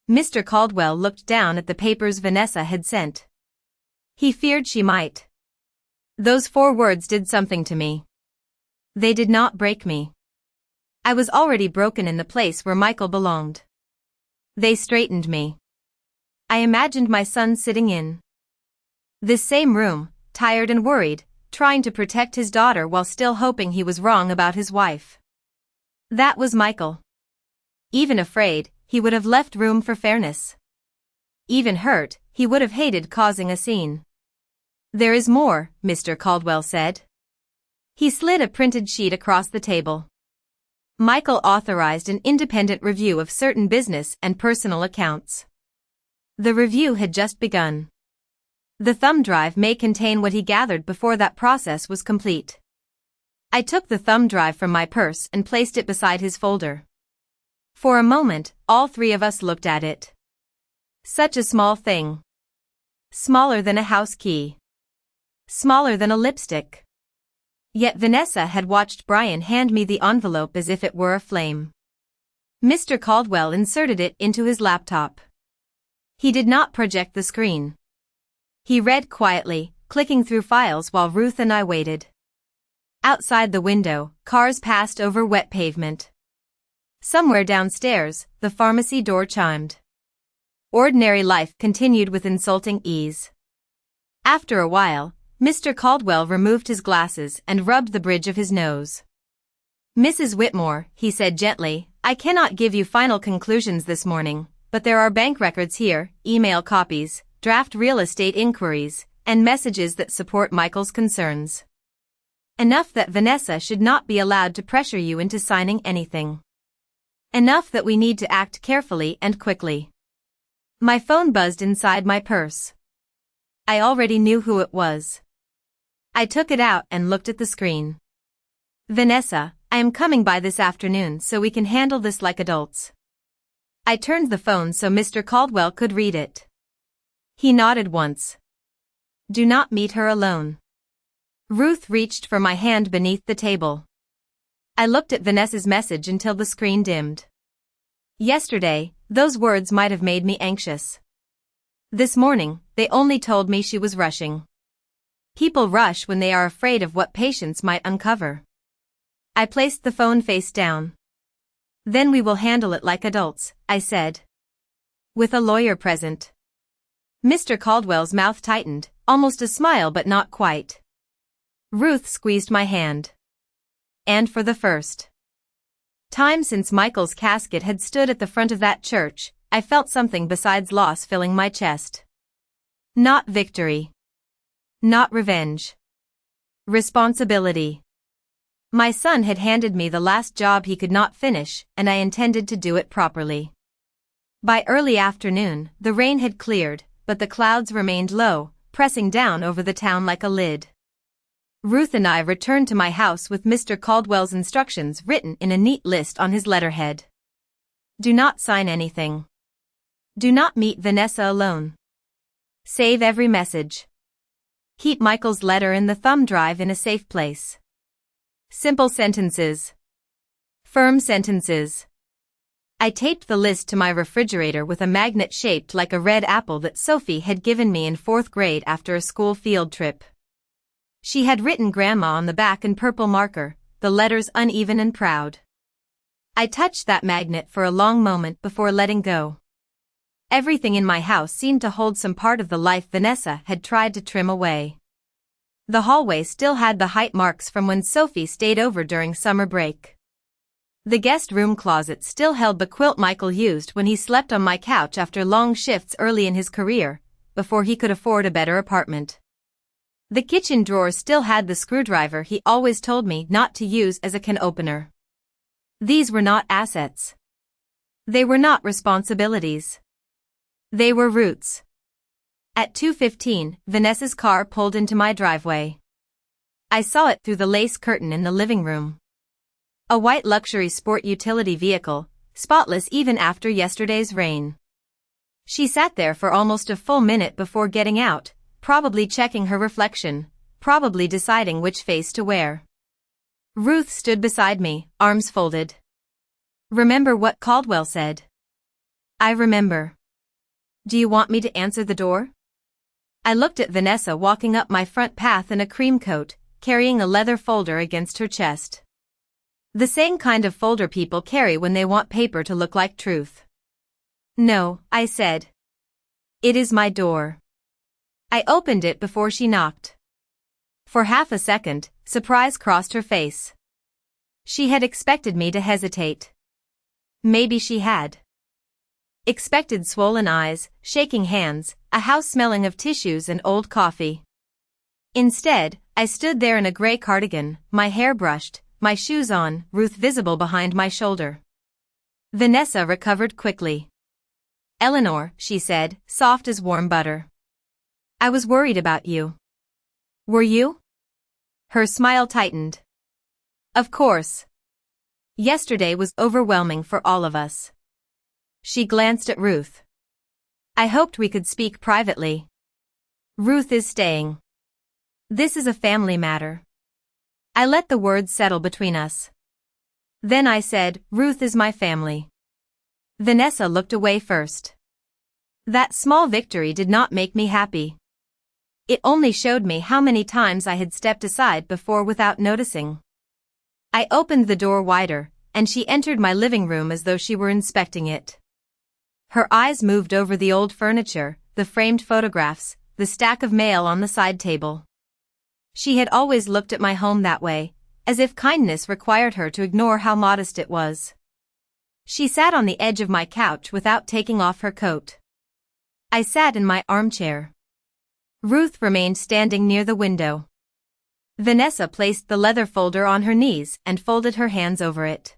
Mr. Caldwell looked down at the papers Vanessa had sent. He feared she might. Those 4 words did something to me. They did not break me. I was already broken in the place where Michael belonged. They straightened me. I imagined my son sitting in this same room, tired and worried, trying to protect his daughter while still hoping he was wrong about his wife. That was Michael. Even afraid, he would have left room for fairness. Even hurt, he would have hated causing a scene. There is more, Mr. Caldwell said. He slid a printed sheet across the table. Michael authorized an independent review of certain business and personal accounts. The review had just begun. The thumb drive may contain what he gathered before that process was complete. I took the thumb drive from my purse and placed it beside his folder. For a moment, all 3 of us looked at it. Such a small thing. Smaller than a house key. Smaller than a lipstick. Yet Vanessa had watched Brian hand me the envelope as if it were a flame. Mr. Caldwell inserted it into his laptop. He did not project the screen. He read quietly, clicking through files while Ruth and I waited. Outside the window, cars passed over wet pavement. Somewhere downstairs, the pharmacy door chimed. Ordinary life continued with insulting ease. After a while, Mr. Caldwell removed his glasses and rubbed the bridge of his nose. Mrs. Whitmore, he said gently, I cannot give you final conclusions this morning, but there are bank records here, email copies, draft real estate inquiries, and messages that support Michael's concerns. Enough that Vanessa should not be allowed to pressure you into signing anything. Enough that we need to act carefully and quickly. My phone buzzed inside my purse. I already knew who it was. I took it out and looked at the screen. Vanessa, I am coming by this afternoon so we can handle this like adults. I turned the phone so Mr. Caldwell could read it. He nodded once. Do not meet her alone. Ruth reached for my hand beneath the table. I looked at Vanessa's message until the screen dimmed. Yesterday, those words might have made me anxious. This morning, they only told me she was rushing. People rush when they are afraid of what patients might uncover. I placed the phone face down. Then we will handle it like adults, I said. With a lawyer present. Mr. Caldwell's mouth tightened, almost a smile but not quite. Ruth squeezed my hand. And for the first time since Michael's casket had stood at the front of that church, I felt something besides loss filling my chest. Not victory. Not revenge. Responsibility. My son had handed me the last job he could not finish, and I intended to do it properly. By early afternoon, the rain had cleared, but the clouds remained low, pressing down over the town like a lid. Ruth and I returned to my house with Mr. Caldwell's instructions written in a neat list on his letterhead. Do not sign anything. Do not meet Vanessa alone. Save every message. Keep Michael's letter in the thumb drive in a safe place. Simple sentences. Firm sentences. I taped the list to my refrigerator with a magnet shaped like a red apple that Sophie had given me in 4th grade after a school field trip. She had written Grandma on the back in purple marker, the letters uneven and proud. I touched that magnet for a long moment before letting go. Everything in my house seemed to hold some part of the life Vanessa had tried to trim away. The hallway still had the height marks from when Sophie stayed over during summer break. The guest room closet still held the quilt Michael used when he slept on my couch after long shifts early in his career, before he could afford a better apartment. The kitchen drawer still had the screwdriver he always told me not to use as a can opener. These were not assets. They were not responsibilities. They were roots. At 2:15, Vanessa's car pulled into my driveway. I saw it through the lace curtain in the living room. A white luxury sport utility vehicle, spotless even after yesterday's rain. She sat there for almost a full minute before getting out, probably checking her reflection, probably deciding which face to wear. Ruth stood beside me, arms folded. "Remember what Caldwell said?" "I remember." "Do you want me to answer the door?" I looked at Vanessa walking up my front path in a cream coat, carrying a leather folder against her chest. The same kind of folder people carry when they want paper to look like truth. "No," I said. "It is my door." I opened it before she knocked. For half a second, surprise crossed her face. She had expected me to hesitate. Maybe she had. Expected swollen eyes, shaking hands, a house smelling of tissues and old coffee. Instead, I stood there in a gray cardigan, my hair brushed, my shoes on, Ruth visible behind my shoulder. Vanessa recovered quickly. "Eleanor," she said, soft as warm butter. "I was worried about you." "Were you?" Her smile tightened. "Of course. Yesterday was overwhelming for all of us." She glanced at Ruth. "I hoped we could speak privately." "Ruth is staying. This is a family matter." I let the words settle between us. Then I said, "Ruth is my family." Vanessa looked away first. That small victory did not make me happy. It only showed me how many times I had stepped aside before without noticing. I opened the door wider, and she entered my living room as though she were inspecting it. Her eyes moved over the old furniture, the framed photographs, the stack of mail on the side table. She had always looked at my home that way, as if kindness required her to ignore how modest it was. She sat on the edge of my couch without taking off her coat. I sat in my armchair. Ruth remained standing near the window. Vanessa placed the leather folder on her knees and folded her hands over it.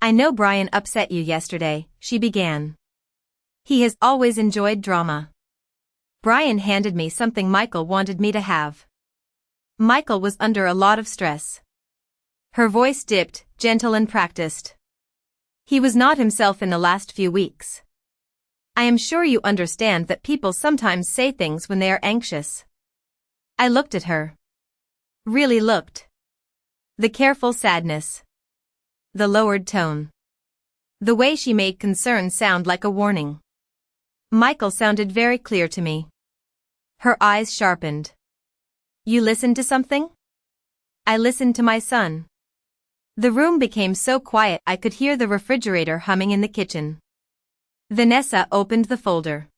"I know Brian upset you yesterday," she began. "He has always enjoyed drama. Brian handed me something Michael wanted me to have. Michael was under a lot of stress." Her voice dipped, gentle and practiced. "He was not himself in the last few weeks. I am sure you understand that people sometimes say things when they are anxious." I looked at her. Really looked. The careful sadness. The lowered tone. The way she made concern sound like a warning. Michael sounded very clear to me. Her eyes sharpened. "You listened to something?" "I listened to my son." The room became so quiet I could hear the refrigerator humming in the kitchen. Vanessa opened the folder.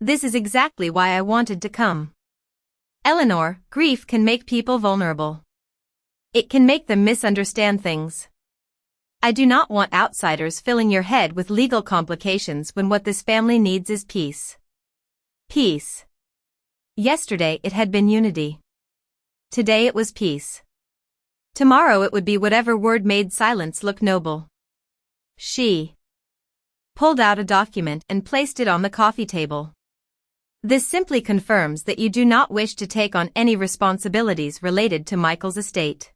"This is exactly why I wanted to come. Eleanor, grief can make people vulnerable. It can make them misunderstand things. I do not want outsiders filling your head with legal complications when what this family needs is peace. Peace. Yesterday it had been unity. Today it was peace. Tomorrow it would be whatever word made silence look noble." She pulled out a document and placed it on the coffee table. "This simply confirms that you do not wish to take on any responsibilities related to Michael's estate.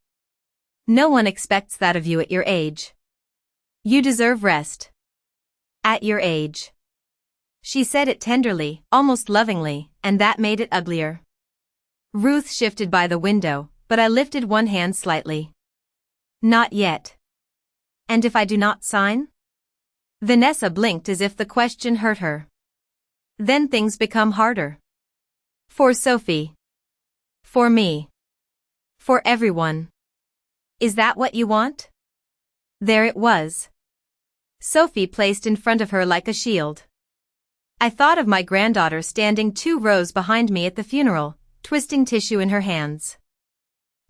No one expects that of you at your age. You deserve rest. At your age." She said it tenderly, almost lovingly, and that made it uglier. Ruth shifted by the window, but I lifted one hand slightly. "Not yet." "And if I do not sign?" Vanessa blinked as if the question hurt her. "Then things become harder. For Sophie. For me. For everyone. Is that what you want?" There it was. Sophie placed in front of her like a shield. I thought of my granddaughter standing 2 rows behind me at the funeral, twisting tissue in her hands.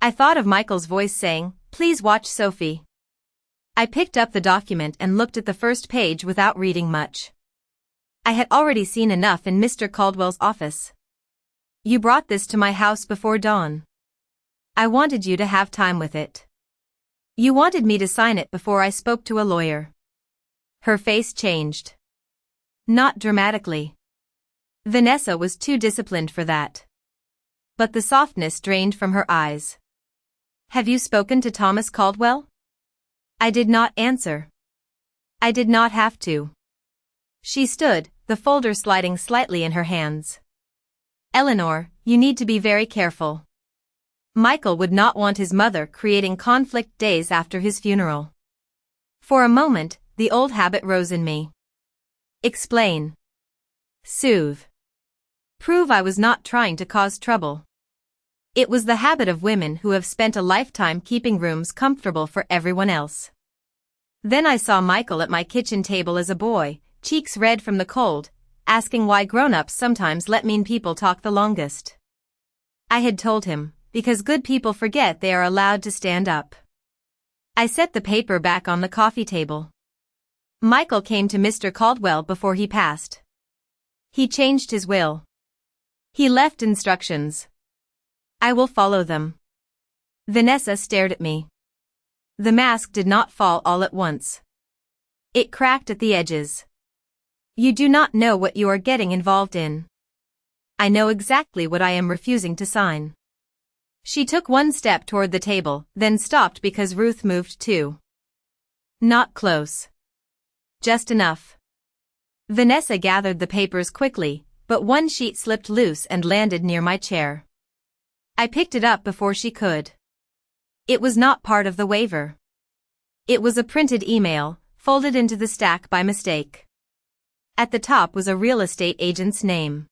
I thought of Michael's voice saying, "Please watch Sophie." I picked up the document and looked at the first page without reading much. I had already seen enough in Mr. Caldwell's office. "You brought this to my house before dawn. I wanted you to have time with it. You wanted me to sign it before I spoke to a lawyer." Her face changed. Not dramatically. Vanessa was too disciplined for that. But the softness drained from her eyes. Have you spoken to Thomas Caldwell? I did not answer. I did not have to. She stood, the folder sliding slightly in her hands. Eleanor, you need to be very careful. Michael would not want his mother creating conflict days after his funeral. For a moment, the old habit rose in me. Explain. Soothe. Prove I was not trying to cause trouble. It was the habit of women who have spent a lifetime keeping rooms comfortable for everyone else. Then I saw Michael at my kitchen table as a boy, cheeks red from the cold, asking why grown-ups sometimes let mean people talk the longest. I had told him, because good people forget they are allowed to stand up. I set the paper back on the coffee table. Michael came to Mr. Caldwell before he passed. He changed his will. He left instructions. I will follow them. Vanessa stared at me. The mask did not fall all at once. It cracked at the edges. You do not know what you are getting involved in. I know exactly what I am refusing to sign. She took one step toward the table, then stopped because Ruth moved too. Not close. Just enough. Vanessa gathered the papers quickly, but one sheet slipped loose and landed near my chair. I picked it up before she could. It was not part of the waiver. It was a printed email, folded into the stack by mistake. At the top was a real estate agent's name.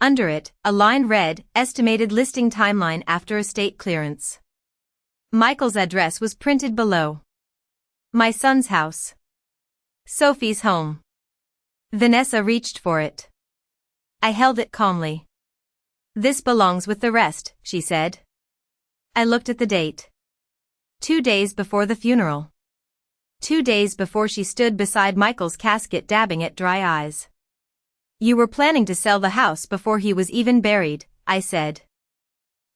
Under it, a line read, estimated listing timeline after estate clearance. Michael's address was printed below. My son's house. Sophie's home. Vanessa reached for it. I held it calmly. This belongs with the rest, she said. I looked at the date. 2 days before the funeral. 2 days before she stood beside Michael's casket dabbing at dry eyes. You were planning to sell the house before he was even buried, I said.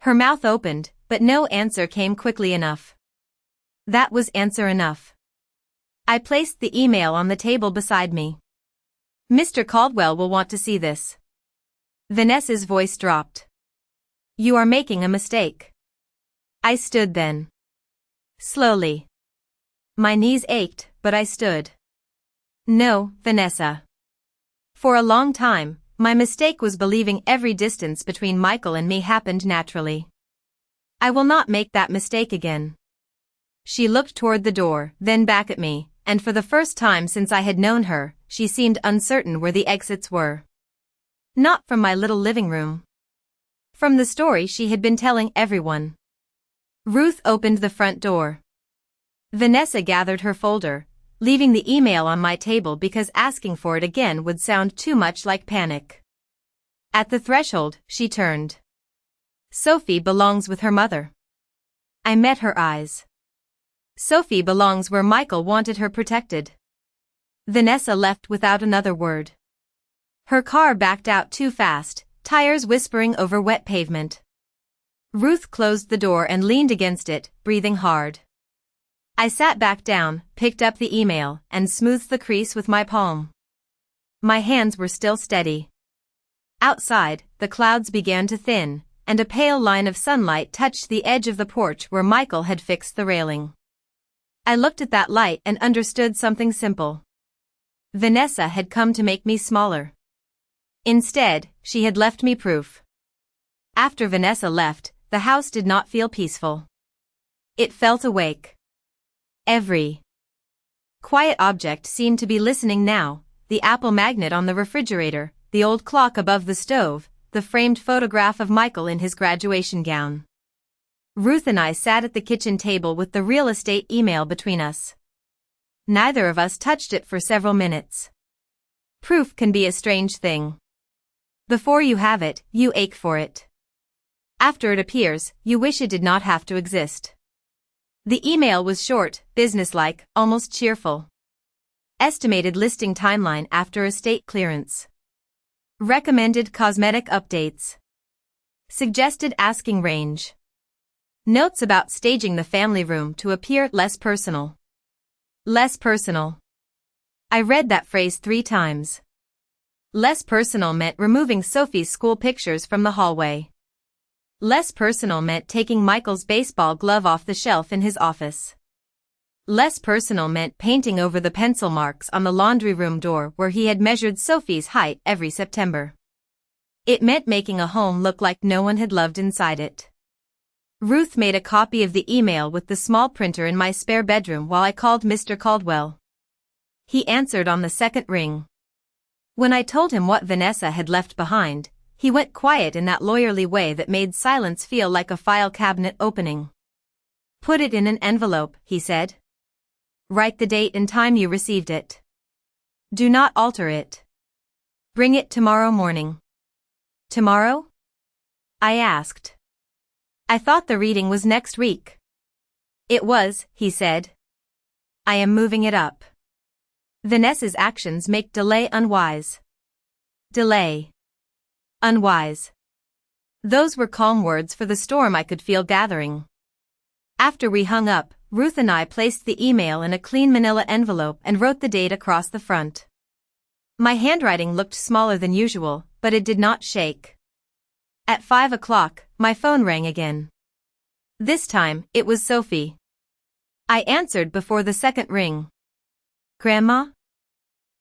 Her mouth opened, but no answer came quickly enough. That was answer enough. I placed the email on the table beside me. Mr. Caldwell will want to see this. Vanessa's voice dropped. You are making a mistake. I stood then. Slowly. My knees ached, but I stood. No, Vanessa. For a long time, my mistake was believing every distance between Michael and me happened naturally. I will not make that mistake again. She looked toward the door, then back at me, and for the first time since I had known her, she seemed uncertain where the exits were. Not from my little living room. From the story she had been telling everyone. Ruth opened the front door. Vanessa gathered her folder, leaving the email on my table because asking for it again would sound too much like panic. At the threshold, she turned. Sophie belongs with her mother. I met her eyes. Sophie belongs where Michael wanted her protected. Vanessa left without another word. Her car backed out too fast, tires whispering over wet pavement. Ruth closed the door and leaned against it, breathing hard. I sat back down, picked up the email, and smoothed the crease with my palm. My hands were still steady. Outside, the clouds began to thin, and a pale line of sunlight touched the edge of the porch where Michael had fixed the railing. I looked at that light and understood something simple. Vanessa had come to make me smaller. Instead, she had left me proof. After Vanessa left, the house did not feel peaceful. It felt awake. Every quiet object seemed to be listening now, the Apple magnet on the refrigerator, the old clock above the stove, the framed photograph of Michael in his graduation gown. Ruth and I sat at the kitchen table with the real estate email between us. Neither of us touched it for several minutes. Proof can be a strange thing. Before you have it, you ache for it. After it appears, you wish it did not have to exist. The email was short, businesslike, almost cheerful. Estimated listing timeline after estate clearance. Recommended cosmetic updates. Suggested asking range. Notes about staging the family room to appear less personal. Less personal. I read that phrase 3 times. Less personal meant removing Sophie's school pictures from the hallway. Less personal meant taking Michael's baseball glove off the shelf in his office. Less personal meant painting over the pencil marks on the laundry room door where he had measured Sophie's height every September. It meant making a home look like no one had loved inside it. Ruth made a copy of the email with the small printer in my spare bedroom while I called Mr. Caldwell. He answered on the second ring. When I told him what Vanessa had left behind, he went quiet in that lawyerly way that made silence feel like a file cabinet opening. Put it in an envelope, he said. Write the date and time you received it. Do not alter it. Bring it tomorrow morning. Tomorrow? I asked. I thought the reading was next week. It was, he said. I am moving it up. Vanessa's actions make delay unwise. Delay. Unwise. Those were calm words for the storm I could feel gathering. After we hung up, Ruth and I placed the email in a clean manila envelope and wrote the date across the front. My handwriting looked smaller than usual, but it did not shake. At 5 o'clock, my phone rang again. This time, it was Sophie. I answered before the second ring. Grandma?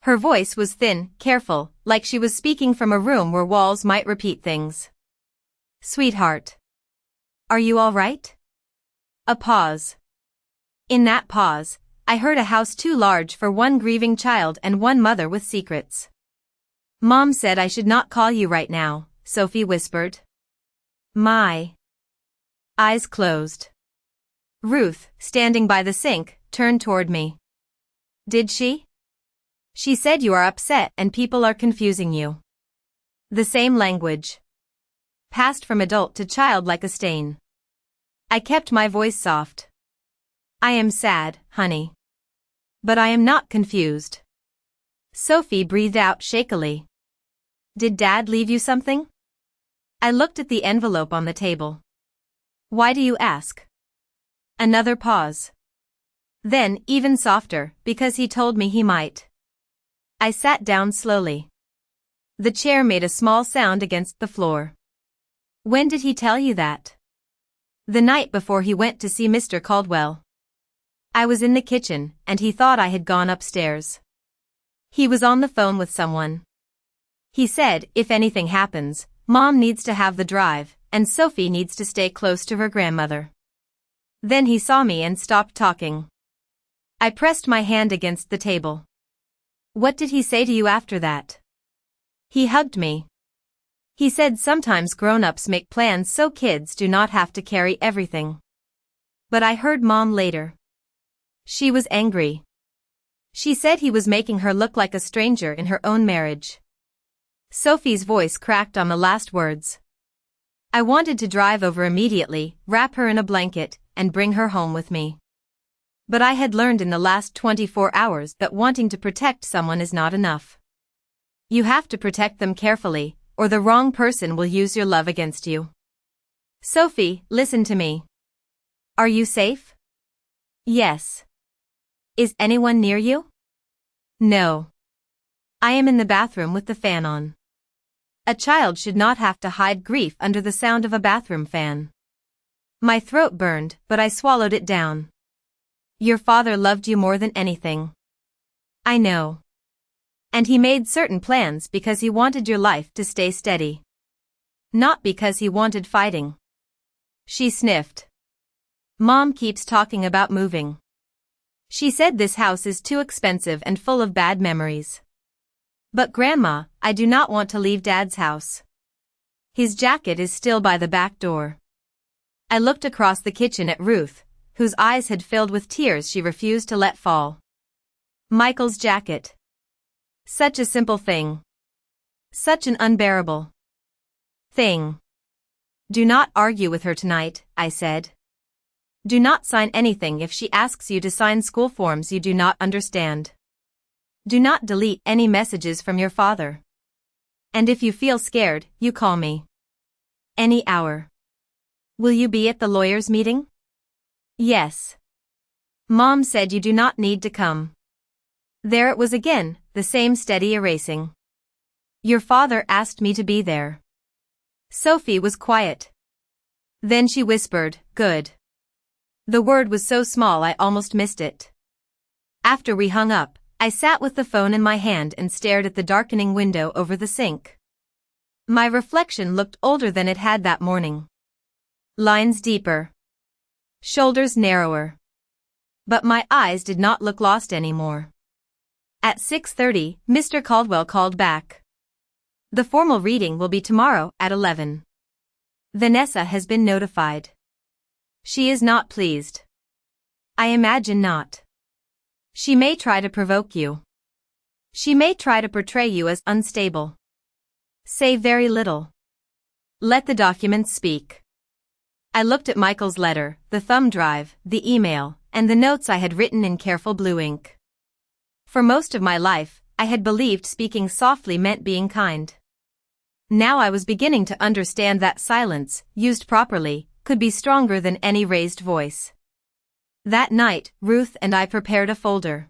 Her voice was thin, careful, like she was speaking from a room where walls might repeat things. Sweetheart. Are you all right? A pause. In that pause, I heard a house too large for one grieving child and one mother with secrets. Mom said I should not call you right now, Sophie whispered. My eyes closed. Ruth, standing by the sink, turned toward me. Did she? She said you are upset and people are confusing you. The same language. Passed from adult to child like a stain. I kept my voice soft. I am sad, honey. But I am not confused. Sophie breathed out shakily. Did Dad leave you something? I looked at the envelope on the table. Why do you ask? Another pause. Then, even softer, because he told me he might. I sat down slowly. The chair made a small sound against the floor. When did he tell you that? The night before he went to see Mr. Caldwell. I was in the kitchen, and he thought I had gone upstairs. He was on the phone with someone. He said, if anything happens, Mom needs to have the drive, and Sophie needs to stay close to her grandmother. Then he saw me and stopped talking. I pressed my hand against the table. What did he say to you after that? He hugged me. He said sometimes grown-ups make plans so kids do not have to carry everything. But I heard Mom later. She was angry. She said he was making her look like a stranger in her own marriage. Sophie's voice cracked on the last words. I wanted to drive over immediately, wrap her in a blanket, and bring her home with me. But I had learned in the last 24 hours that wanting to protect someone is not enough. You have to protect them carefully, or the wrong person will use your love against you. Sophie, listen to me. Are you safe? Yes. Is anyone near you? No. I am in the bathroom with the fan on. A child should not have to hide grief under the sound of a bathroom fan. My throat burned, but I swallowed it down. Your father loved you more than anything. I know. And he made certain plans because he wanted your life to stay steady. Not because he wanted fighting. She sniffed. Mom keeps talking about moving. She said this house is too expensive and full of bad memories. But Grandma, I do not want to leave Dad's house. His jacket is still by the back door. I looked across the kitchen at Ruth, whose eyes had filled with tears she refused to let fall. Michael's jacket. Such a simple thing. Such an unbearable thing. Do not argue with her tonight, I said. Do not sign anything if she asks you to sign school forms you do not understand. Do not delete any messages from your father. And if you feel scared, you call me. Any hour. Will you be at the lawyer's meeting? Yes. Mom said you do not need to come. There it was again, the same steady erasing. Your father asked me to be there. Sophie was quiet. Then she whispered, good. The word was so small I almost missed it. After we hung up, I sat with the phone in my hand and stared at the darkening window over the sink. My reflection looked older than it had that morning. Lines deeper. Shoulders narrower. But my eyes did not look lost anymore. At 6:30, Mr. Caldwell called back. The formal reading will be tomorrow at 11. Vanessa has been notified. She is not pleased. I imagine not. She may try to provoke you. She may try to portray you as unstable. Say very little. Let the documents speak. I looked at Michael's letter, the thumb drive, the email, and the notes I had written in careful blue ink. For most of my life, I had believed speaking softly meant being kind. Now I was beginning to understand that silence, used properly, could be stronger than any raised voice. That night, Ruth and I prepared a folder.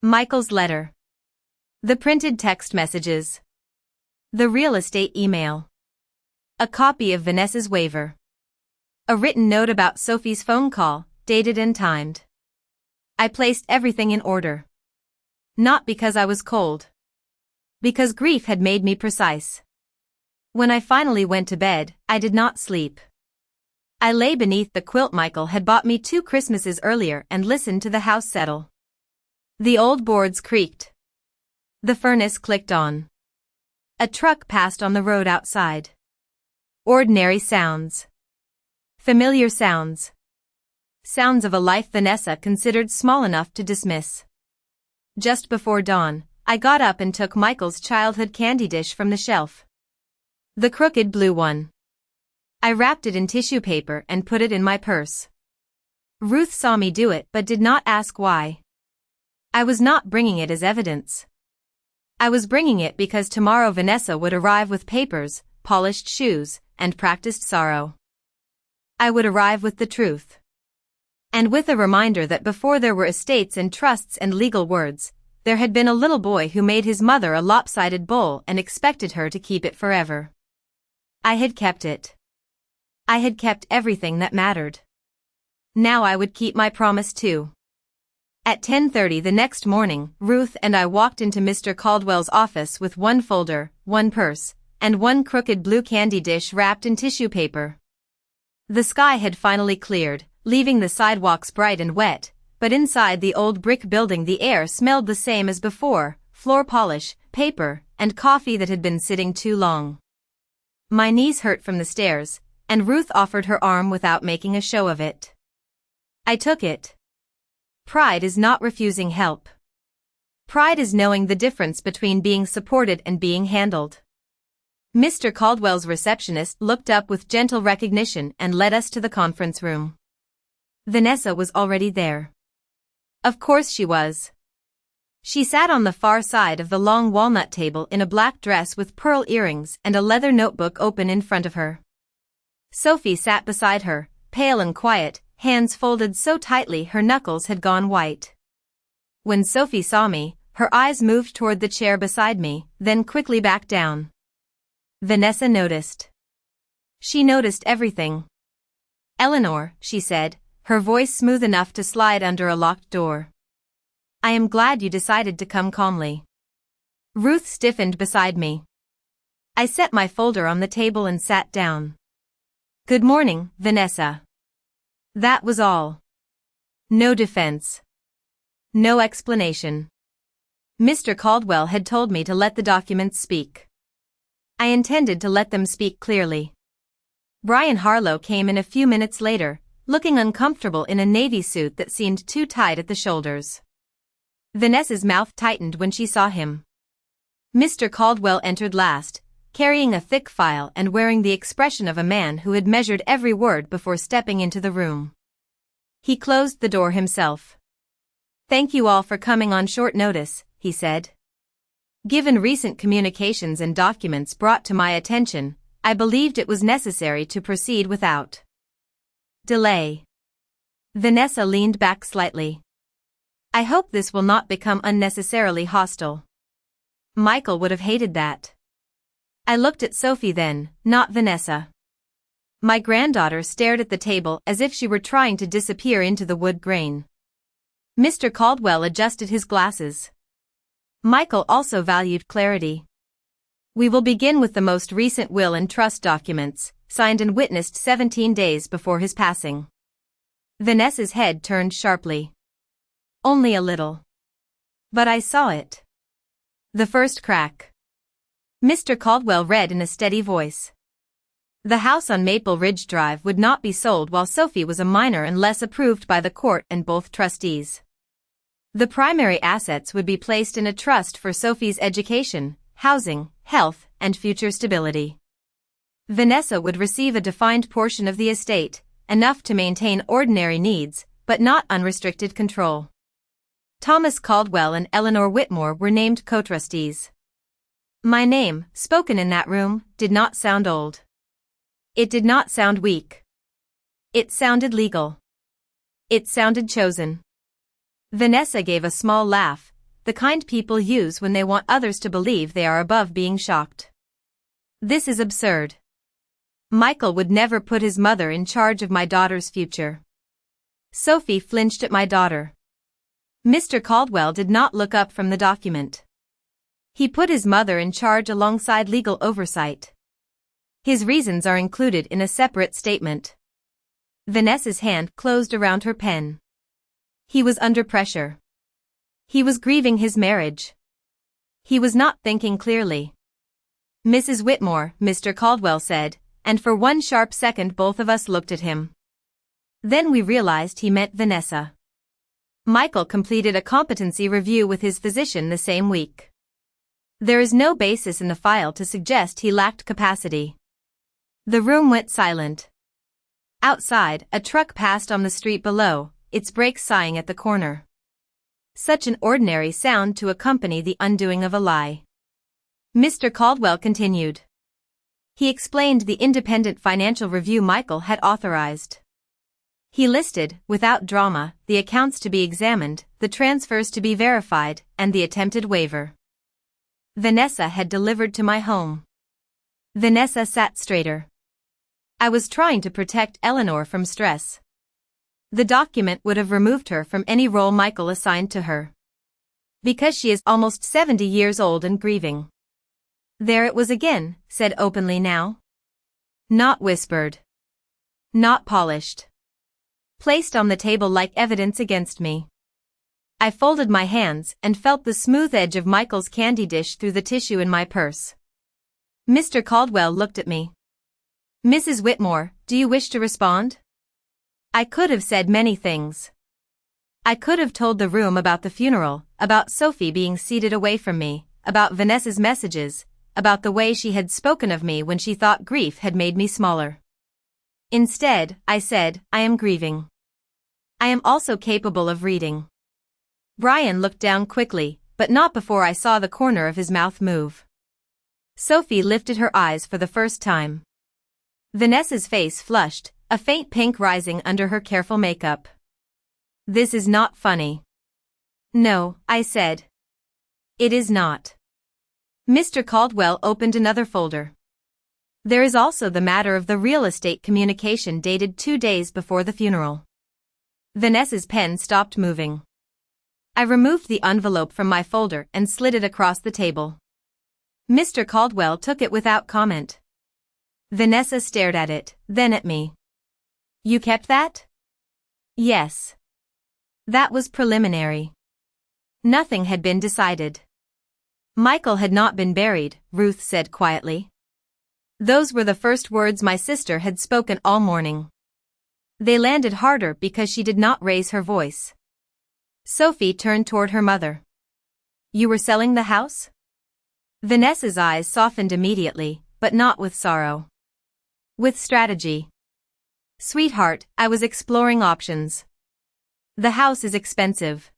Michael's letter. The printed text messages. The real estate email. A copy of Vanessa's waiver. A written note about Sophie's phone call, dated and timed. I placed everything in order. Not because I was cold. Because grief had made me precise. When I finally went to bed, I did not sleep. I lay beneath the quilt Michael had bought me 2 Christmases earlier and listened to the house settle. The old boards creaked. The furnace clicked on. A truck passed on the road outside. Ordinary sounds. Familiar sounds. Sounds of a life Vanessa considered small enough to dismiss. Just before dawn, I got up and took Michael's childhood candy dish from the shelf. The crooked blue one. I wrapped it in tissue paper and put it in my purse. Ruth saw me do it but did not ask why. I was not bringing it as evidence. I was bringing it because tomorrow Vanessa would arrive with papers, polished shoes, and practiced sorrow. I would arrive with the truth. And with a reminder that before there were estates and trusts and legal words, there had been a little boy who made his mother a lopsided bowl and expected her to keep it forever. I had kept it. I had kept everything that mattered. Now I would keep my promise too. At 10:30 the next morning, Ruth and I walked into Mr. Caldwell's office with 1 folder, 1 purse, and 1 crooked blue candy dish wrapped in tissue paper. The sky had finally cleared, leaving the sidewalks bright and wet, but inside the old brick building the air smelled the same as before, floor polish, paper, and coffee that had been sitting too long. My knees hurt from the stairs, and Ruth offered her arm without making a show of it. I took it. Pride is not refusing help. Pride is knowing the difference between being supported and being handled. Mr. Caldwell's receptionist looked up with gentle recognition and led us to the conference room. Vanessa was already there. Of course she was. She sat on the far side of the long walnut table in a black dress with pearl earrings and a leather notebook open in front of her. Sophie sat beside her, pale and quiet, hands folded so tightly her knuckles had gone white. When Sophie saw me, her eyes moved toward the chair beside me, then quickly back down. Vanessa noticed. She noticed everything. Eleanor, she said, her voice smooth enough to slide under a locked door. I am glad you decided to come calmly. Ruth stiffened beside me. I set my folder on the table and sat down. Good morning, Vanessa. That was all. No defense. No explanation. Mr. Caldwell had told me to let the documents speak. I intended to let them speak clearly. Brian Harlow came in a few minutes later, looking uncomfortable in a navy suit that seemed too tight at the shoulders. Vanessa's mouth tightened when she saw him. Mr. Caldwell entered last, carrying a thick file and wearing the expression of a man who had measured every word before stepping into the room. He closed the door himself. Thank you all for coming on short notice, he said. Given recent communications and documents brought to my attention, I believed it was necessary to proceed without delay. Vanessa leaned back slightly. I hope this will not become unnecessarily hostile. Michael would have hated that. I looked at Sophie then, not Vanessa. My granddaughter stared at the table as if she were trying to disappear into the wood grain. Mr. Caldwell adjusted his glasses. Michael also valued clarity. We will begin with the most recent will and trust documents, signed and witnessed 17 days before his passing. Vanessa's head turned sharply. Only a little. But I saw it. The first crack. Mr. Caldwell read in a steady voice. The house on Maple Ridge Drive would not be sold while Sophie was a minor unless approved by the court and both trustees. The primary assets would be placed in a trust for Sophie's education, housing, health, and future stability. Vanessa would receive a defined portion of the estate, enough to maintain ordinary needs, but not unrestricted control. Thomas Caldwell and Eleanor Whitmore were named co-trustees. My name, spoken in that room, did not sound old. It did not sound weak. It sounded legal. It sounded chosen. Vanessa gave a small laugh, the kind people use when they want others to believe they are above being shocked. This is absurd. Michael would never put his mother in charge of my daughter's future. Sophie flinched at my daughter. Mr. Caldwell did not look up from the document. He put his mother in charge alongside legal oversight. His reasons are included in a separate statement. Vanessa's hand closed around her pen. He was under pressure. He was grieving his marriage. He was not thinking clearly. Mrs. Whitmore, Mr. Caldwell said, and for one sharp second both of us looked at him. Then we realized he meant Vanessa. Michael completed a competency review with his physician the same week. There is no basis in the file to suggest he lacked capacity. The room went silent. Outside, a truck passed on the street below, its brakes sighing at the corner. Such an ordinary sound to accompany the undoing of a lie. Mr. Caldwell continued. He explained the independent financial review Michael had authorized. He listed, without drama, the accounts to be examined, the transfers to be verified, and the attempted waiver. Vanessa had delivered to my home. Vanessa sat straighter. I was trying to protect Eleanor from stress. The document would have removed her from any role Michael assigned to her. Because she is almost 70 years old and grieving. There it was again, said openly now. Not whispered. Not polished. Placed on the table like evidence against me. I folded my hands and felt the smooth edge of Michael's candy dish through the tissue in my purse. Mr. Caldwell looked at me. Mrs. Whitmore, do you wish to respond? I could have said many things. I could have told the room about the funeral, about Sophie being seated away from me, about Vanessa's messages, about the way she had spoken of me when she thought grief had made me smaller. Instead, I said, I am grieving. I am also capable of reading. Brian looked down quickly, but not before I saw the corner of his mouth move. Sophie lifted her eyes for the first time. Vanessa's face flushed, a faint pink rising under her careful makeup. This is not funny. No, I said. It is not. Mr. Caldwell opened another folder. There is also the matter of the real estate communication dated 2 days before the funeral. Vanessa's pen stopped moving. I removed the envelope from my folder and slid it across the table. Mr. Caldwell took it without comment. Vanessa stared at it, then at me. You kept that? Yes. That was preliminary. Nothing had been decided. Michael had not been buried, Ruth said quietly. Those were the first words my sister had spoken all morning. They landed harder because she did not raise her voice. Sophie turned toward her mother. You were selling the house? Vanessa's eyes softened immediately, but not with sorrow. With strategy. Sweetheart, I was exploring options. The house is expensive.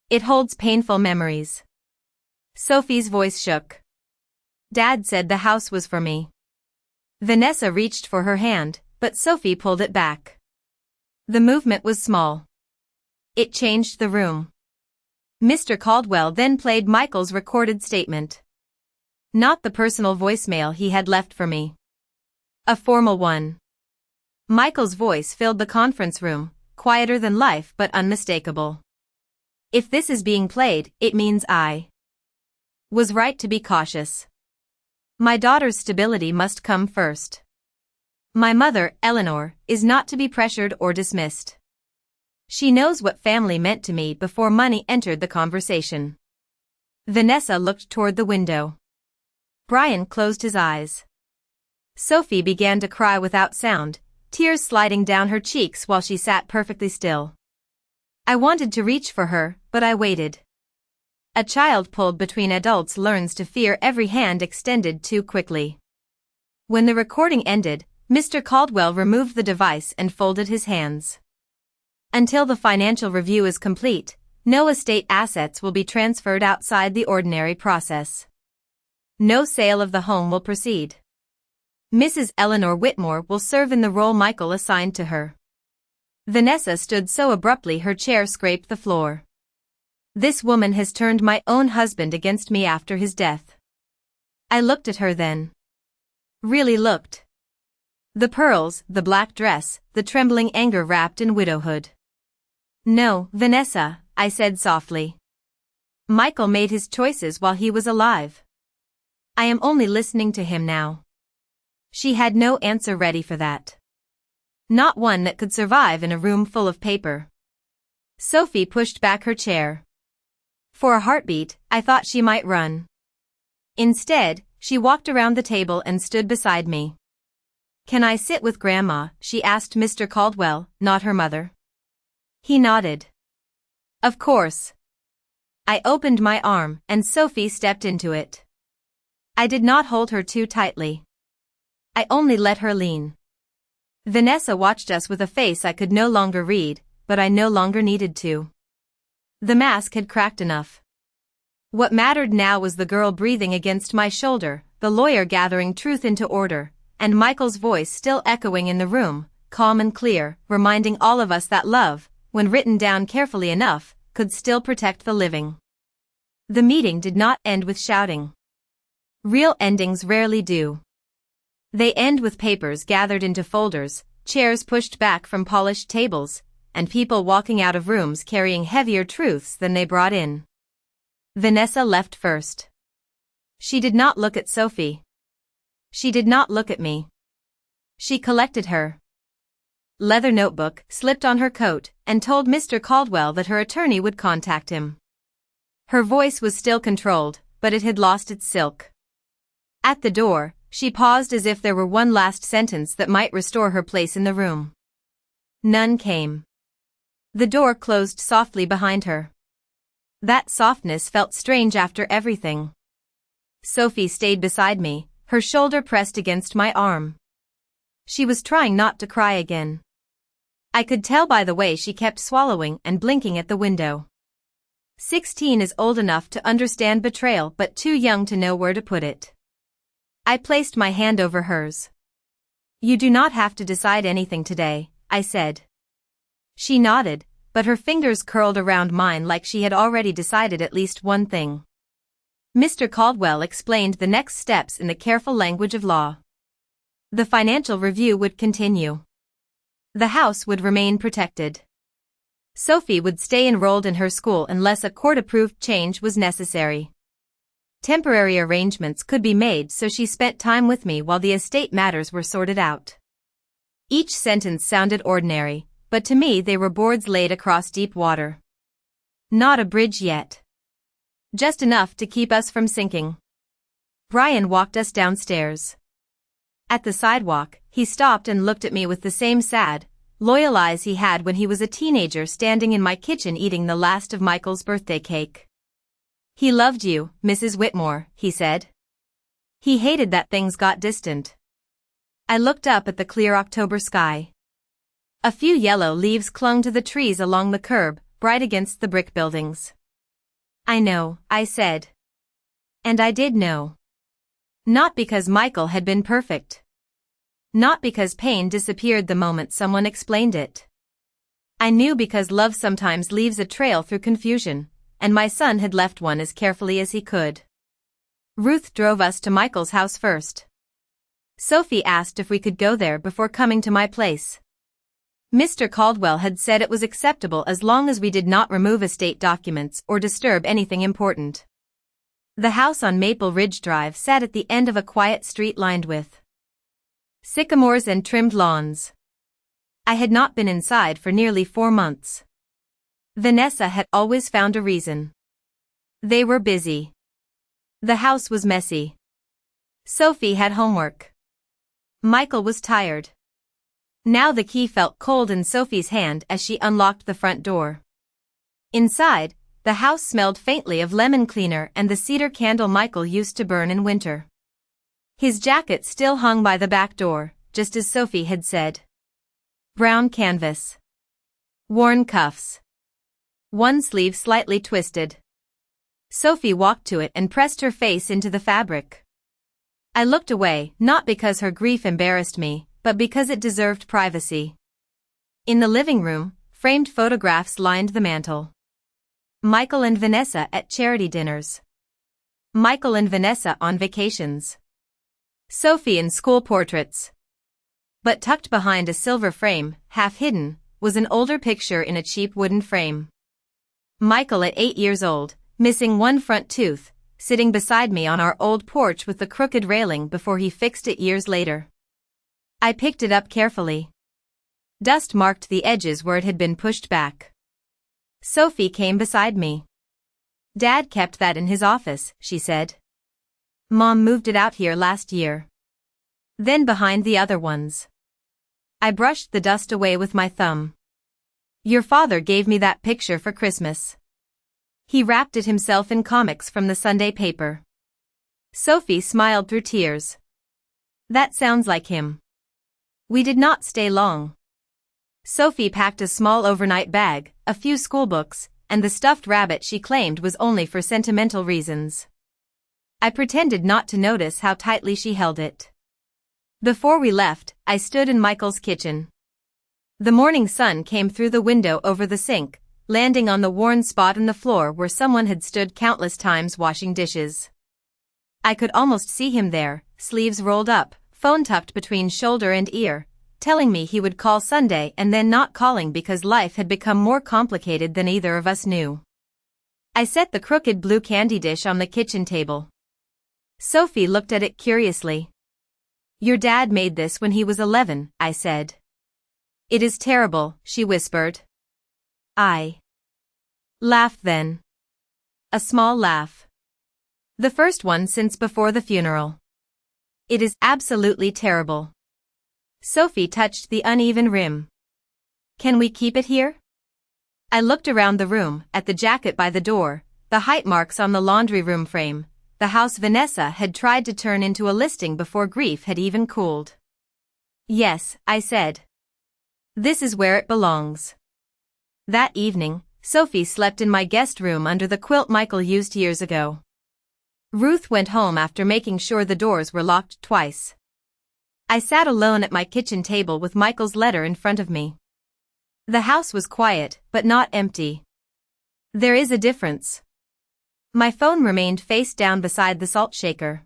It holds painful memories. Sophie's voice shook. Dad said the house was for me. Vanessa reached for her hand, but Sophie pulled it back. The movement was small. It changed the room. Mr. Caldwell then played Michael's recorded statement. Not the personal voicemail he had left for me. A formal one. Michael's voice filled the conference room, quieter than life but unmistakable. If this is being played, it means I was right to be cautious. My daughter's stability must come first. My mother, Eleanor, is not to be pressured or dismissed. She knows what family meant to me before money entered the conversation. Vanessa looked toward the window. Brian closed his eyes. Sophie began to cry without sound, tears sliding down her cheeks while she sat perfectly still. I wanted to reach for her, but I waited. A child pulled between adults learns to fear every hand extended too quickly. When the recording ended, Mr. Caldwell removed the device and folded his hands. Until the financial review is complete, no estate assets will be transferred outside the ordinary process. No sale of the home will proceed. Mrs. Eleanor Whitmore will serve in the role Michael assigned to her. Vanessa stood so abruptly her chair scraped the floor. This woman has turned my own husband against me after his death. I looked at her then. Really looked. The pearls, the black dress, the trembling anger wrapped in widowhood. No, Vanessa, I said softly. Michael made his choices while he was alive. I am only listening to him now. She had no answer ready for that. Not one that could survive in a room full of paper. Sophie pushed back her chair. For a heartbeat, I thought she might run. Instead, she walked around the table and stood beside me. Can I sit with Grandma? She asked Mr. Caldwell, not her mother. He nodded. Of course. I opened my arm, and Sophie stepped into it. I did not hold her too tightly. I only let her lean. Vanessa watched us with a face I could no longer read, but I no longer needed to. The mask had cracked enough. What mattered now was the girl breathing against my shoulder, the lawyer gathering truth into order, and Michael's voice still echoing in the room, calm and clear, reminding all of us that love, when written down carefully enough, could still protect the living. The meeting did not end with shouting. Real endings rarely do. They end with papers gathered into folders, chairs pushed back from polished tables, and people walking out of rooms carrying heavier truths than they brought in. Vanessa left first. She did not look at Sophie. She did not look at me. She collected her leather notebook, slipped on her coat, and told Mr. Caldwell that her attorney would contact him. Her voice was still controlled, but it had lost its silk. At the door, she paused as if there were one last sentence that might restore her place in the room. None came. The door closed softly behind her. That softness felt strange after everything. Sophie stayed beside me, her shoulder pressed against my arm. She was trying not to cry again. I could tell by the way she kept swallowing and blinking at the window. 16 is old enough to understand betrayal but too young to know where to put it. I placed my hand over hers. You do not have to decide anything today, I said. She nodded, but her fingers curled around mine like she had already decided at least one thing. Mr. Caldwell explained the next steps in the careful language of law. The financial review would continue. The house would remain protected. Sophie would stay enrolled in her school unless a court-approved change was necessary. Temporary arrangements could be made so she spent time with me while the estate matters were sorted out. Each sentence sounded ordinary, but to me they were boards laid across deep water. Not a bridge yet. Just enough to keep us from sinking. Brian walked us downstairs. At the sidewalk, he stopped and looked at me with the same sad, loyal eyes he had when he was a teenager standing in my kitchen eating the last of Michael's birthday cake. He loved you, Mrs. Whitmore, he said. He hated that things got distant. I looked up at the clear October sky. A few yellow leaves clung to the trees along the curb, bright against the brick buildings. I know, I said. And I did know. Not because Michael had been perfect. Not because pain disappeared the moment someone explained it. I knew because love sometimes leaves a trail through confusion, and my son had left one as carefully as he could. Ruth drove us to Michael's house first. Sophie asked if we could go there before coming to my place. Mr. Caldwell had said it was acceptable as long as we did not remove estate documents or disturb anything important. The house on Maple Ridge Drive sat at the end of a quiet street lined with sycamores and trimmed lawns. I had not been inside for nearly 4 months. Vanessa had always found a reason. They were busy. The house was messy. Sophie had homework. Michael was tired. Now the key felt cold in Sophie's hand as she unlocked the front door. Inside, the house smelled faintly of lemon cleaner and the cedar candle Michael used to burn in winter. His jacket still hung by the back door, just as Sophie had said. Brown canvas. Worn cuffs. One sleeve slightly twisted. Sophie walked to it and pressed her face into the fabric. I looked away, not because her grief embarrassed me, but because it deserved privacy. In the living room, framed photographs lined the mantel. Michael and Vanessa at charity dinners. Michael and Vanessa on vacations. Sophie in school portraits. But tucked behind a silver frame, half hidden, was an older picture in a cheap wooden frame. Michael at 8 years old, missing one front tooth, sitting beside me on our old porch with the crooked railing before he fixed it years later. I picked it up carefully. Dust marked the edges where it had been pushed back. Sophie came beside me. Dad kept that in his office, she said. Mom moved it out here last year. Then behind the other ones. I brushed the dust away with my thumb. Your father gave me that picture for Christmas. He wrapped it himself in comics from the Sunday paper. Sophie smiled through tears. That sounds like him. We did not stay long. Sophie packed a small overnight bag, a few schoolbooks, and the stuffed rabbit she claimed was only for sentimental reasons. I pretended not to notice how tightly she held it. Before we left, I stood in Michael's kitchen. The morning sun came through the window over the sink, landing on the worn spot in the floor where someone had stood countless times washing dishes. I could almost see him there, sleeves rolled up, phone tucked between shoulder and ear, telling me he would call Sunday and then not calling because life had become more complicated than either of us knew. I set the crooked blue candy dish on the kitchen table. Sophie looked at it curiously. Your dad made this when he was 11, I said. It is terrible, she whispered. I laughed then. A small laugh. The first one since before the funeral. It is absolutely terrible. Sophie touched the uneven rim. Can we keep it here? I looked around the room, at the jacket by the door, the height marks on the laundry room frame, the house Vanessa had tried to turn into a listing before grief had even cooled. Yes, I said. This is where it belongs. That evening, Sophie slept in my guest room under the quilt Michael used years ago. Ruth went home after making sure the doors were locked twice. I sat alone at my kitchen table with Michael's letter in front of me. The house was quiet, but not empty. There is a difference. My phone remained face down beside the salt shaker.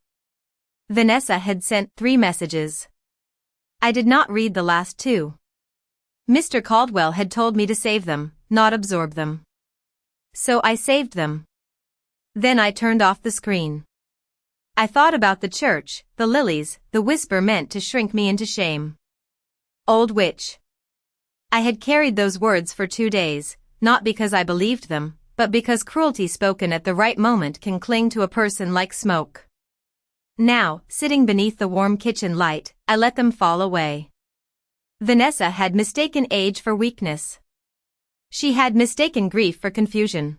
Vanessa had sent 3 messages. I did not read the last 2. Mr. Caldwell had told me to save them, not absorb them. So I saved them. Then I turned off the screen. I thought about the church, the lilies, the whisper meant to shrink me into shame. Old witch. I had carried those words for 2 days, not because I believed them, but because cruelty spoken at the right moment can cling to a person like smoke. Now, sitting beneath the warm kitchen light, I let them fall away. Vanessa had mistaken age for weakness. She had mistaken grief for confusion.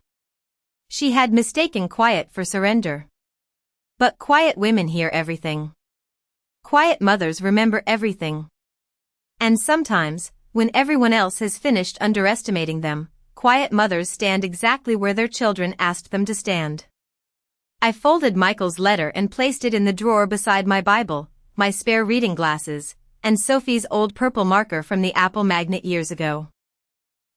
She had mistaken quiet for surrender. But quiet women hear everything. Quiet mothers remember everything. And sometimes, when everyone else has finished underestimating them, quiet mothers stand exactly where their children asked them to stand. I folded Michael's letter and placed it in the drawer beside my Bible, my spare reading glasses, and Sophie's old purple marker from the Apple magnet years ago.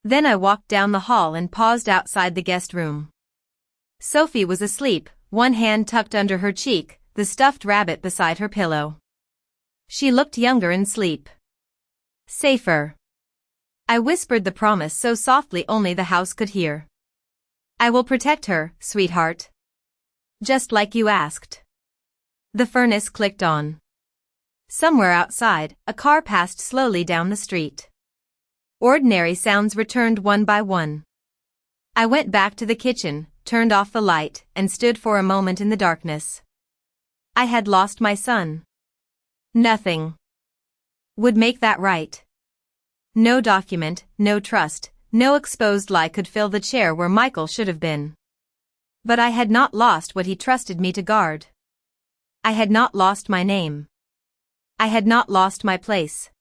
Then I walked down the hall and paused outside the guest room. Sophie was asleep, one hand tucked under her cheek, the stuffed rabbit beside her pillow. She looked younger in sleep. Safer. I whispered the promise so softly only the house could hear. I will protect her, sweetheart. Just like you asked. The furnace clicked on. Somewhere outside, a car passed slowly down the street. Ordinary sounds returned one by one. I went back to the kitchen, turned off the light, and stood for a moment in the darkness. I had lost my son. Nothing would make that right. No document, no trust, no exposed lie could fill the chair where Michael should have been. But I had not lost what he trusted me to guard. I had not lost my name. I had not lost my place.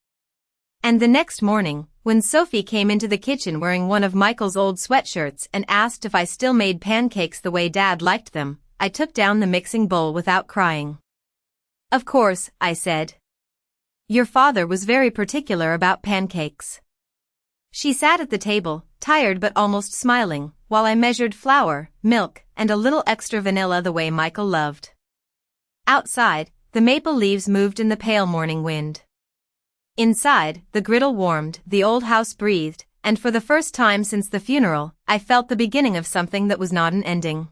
And the next morning, when Sophie came into the kitchen wearing one of Michael's old sweatshirts and asked if I still made pancakes the way Dad liked them, I took down the mixing bowl without crying. Of course, I said. Your father was very particular about pancakes. She sat at the table, tired but almost smiling, while I measured flour, milk, and a little extra vanilla the way Michael loved. Outside, the maple leaves moved in the pale morning wind. Inside, the griddle warmed, the old house breathed, and for the first time since the funeral, I felt the beginning of something that was not an ending.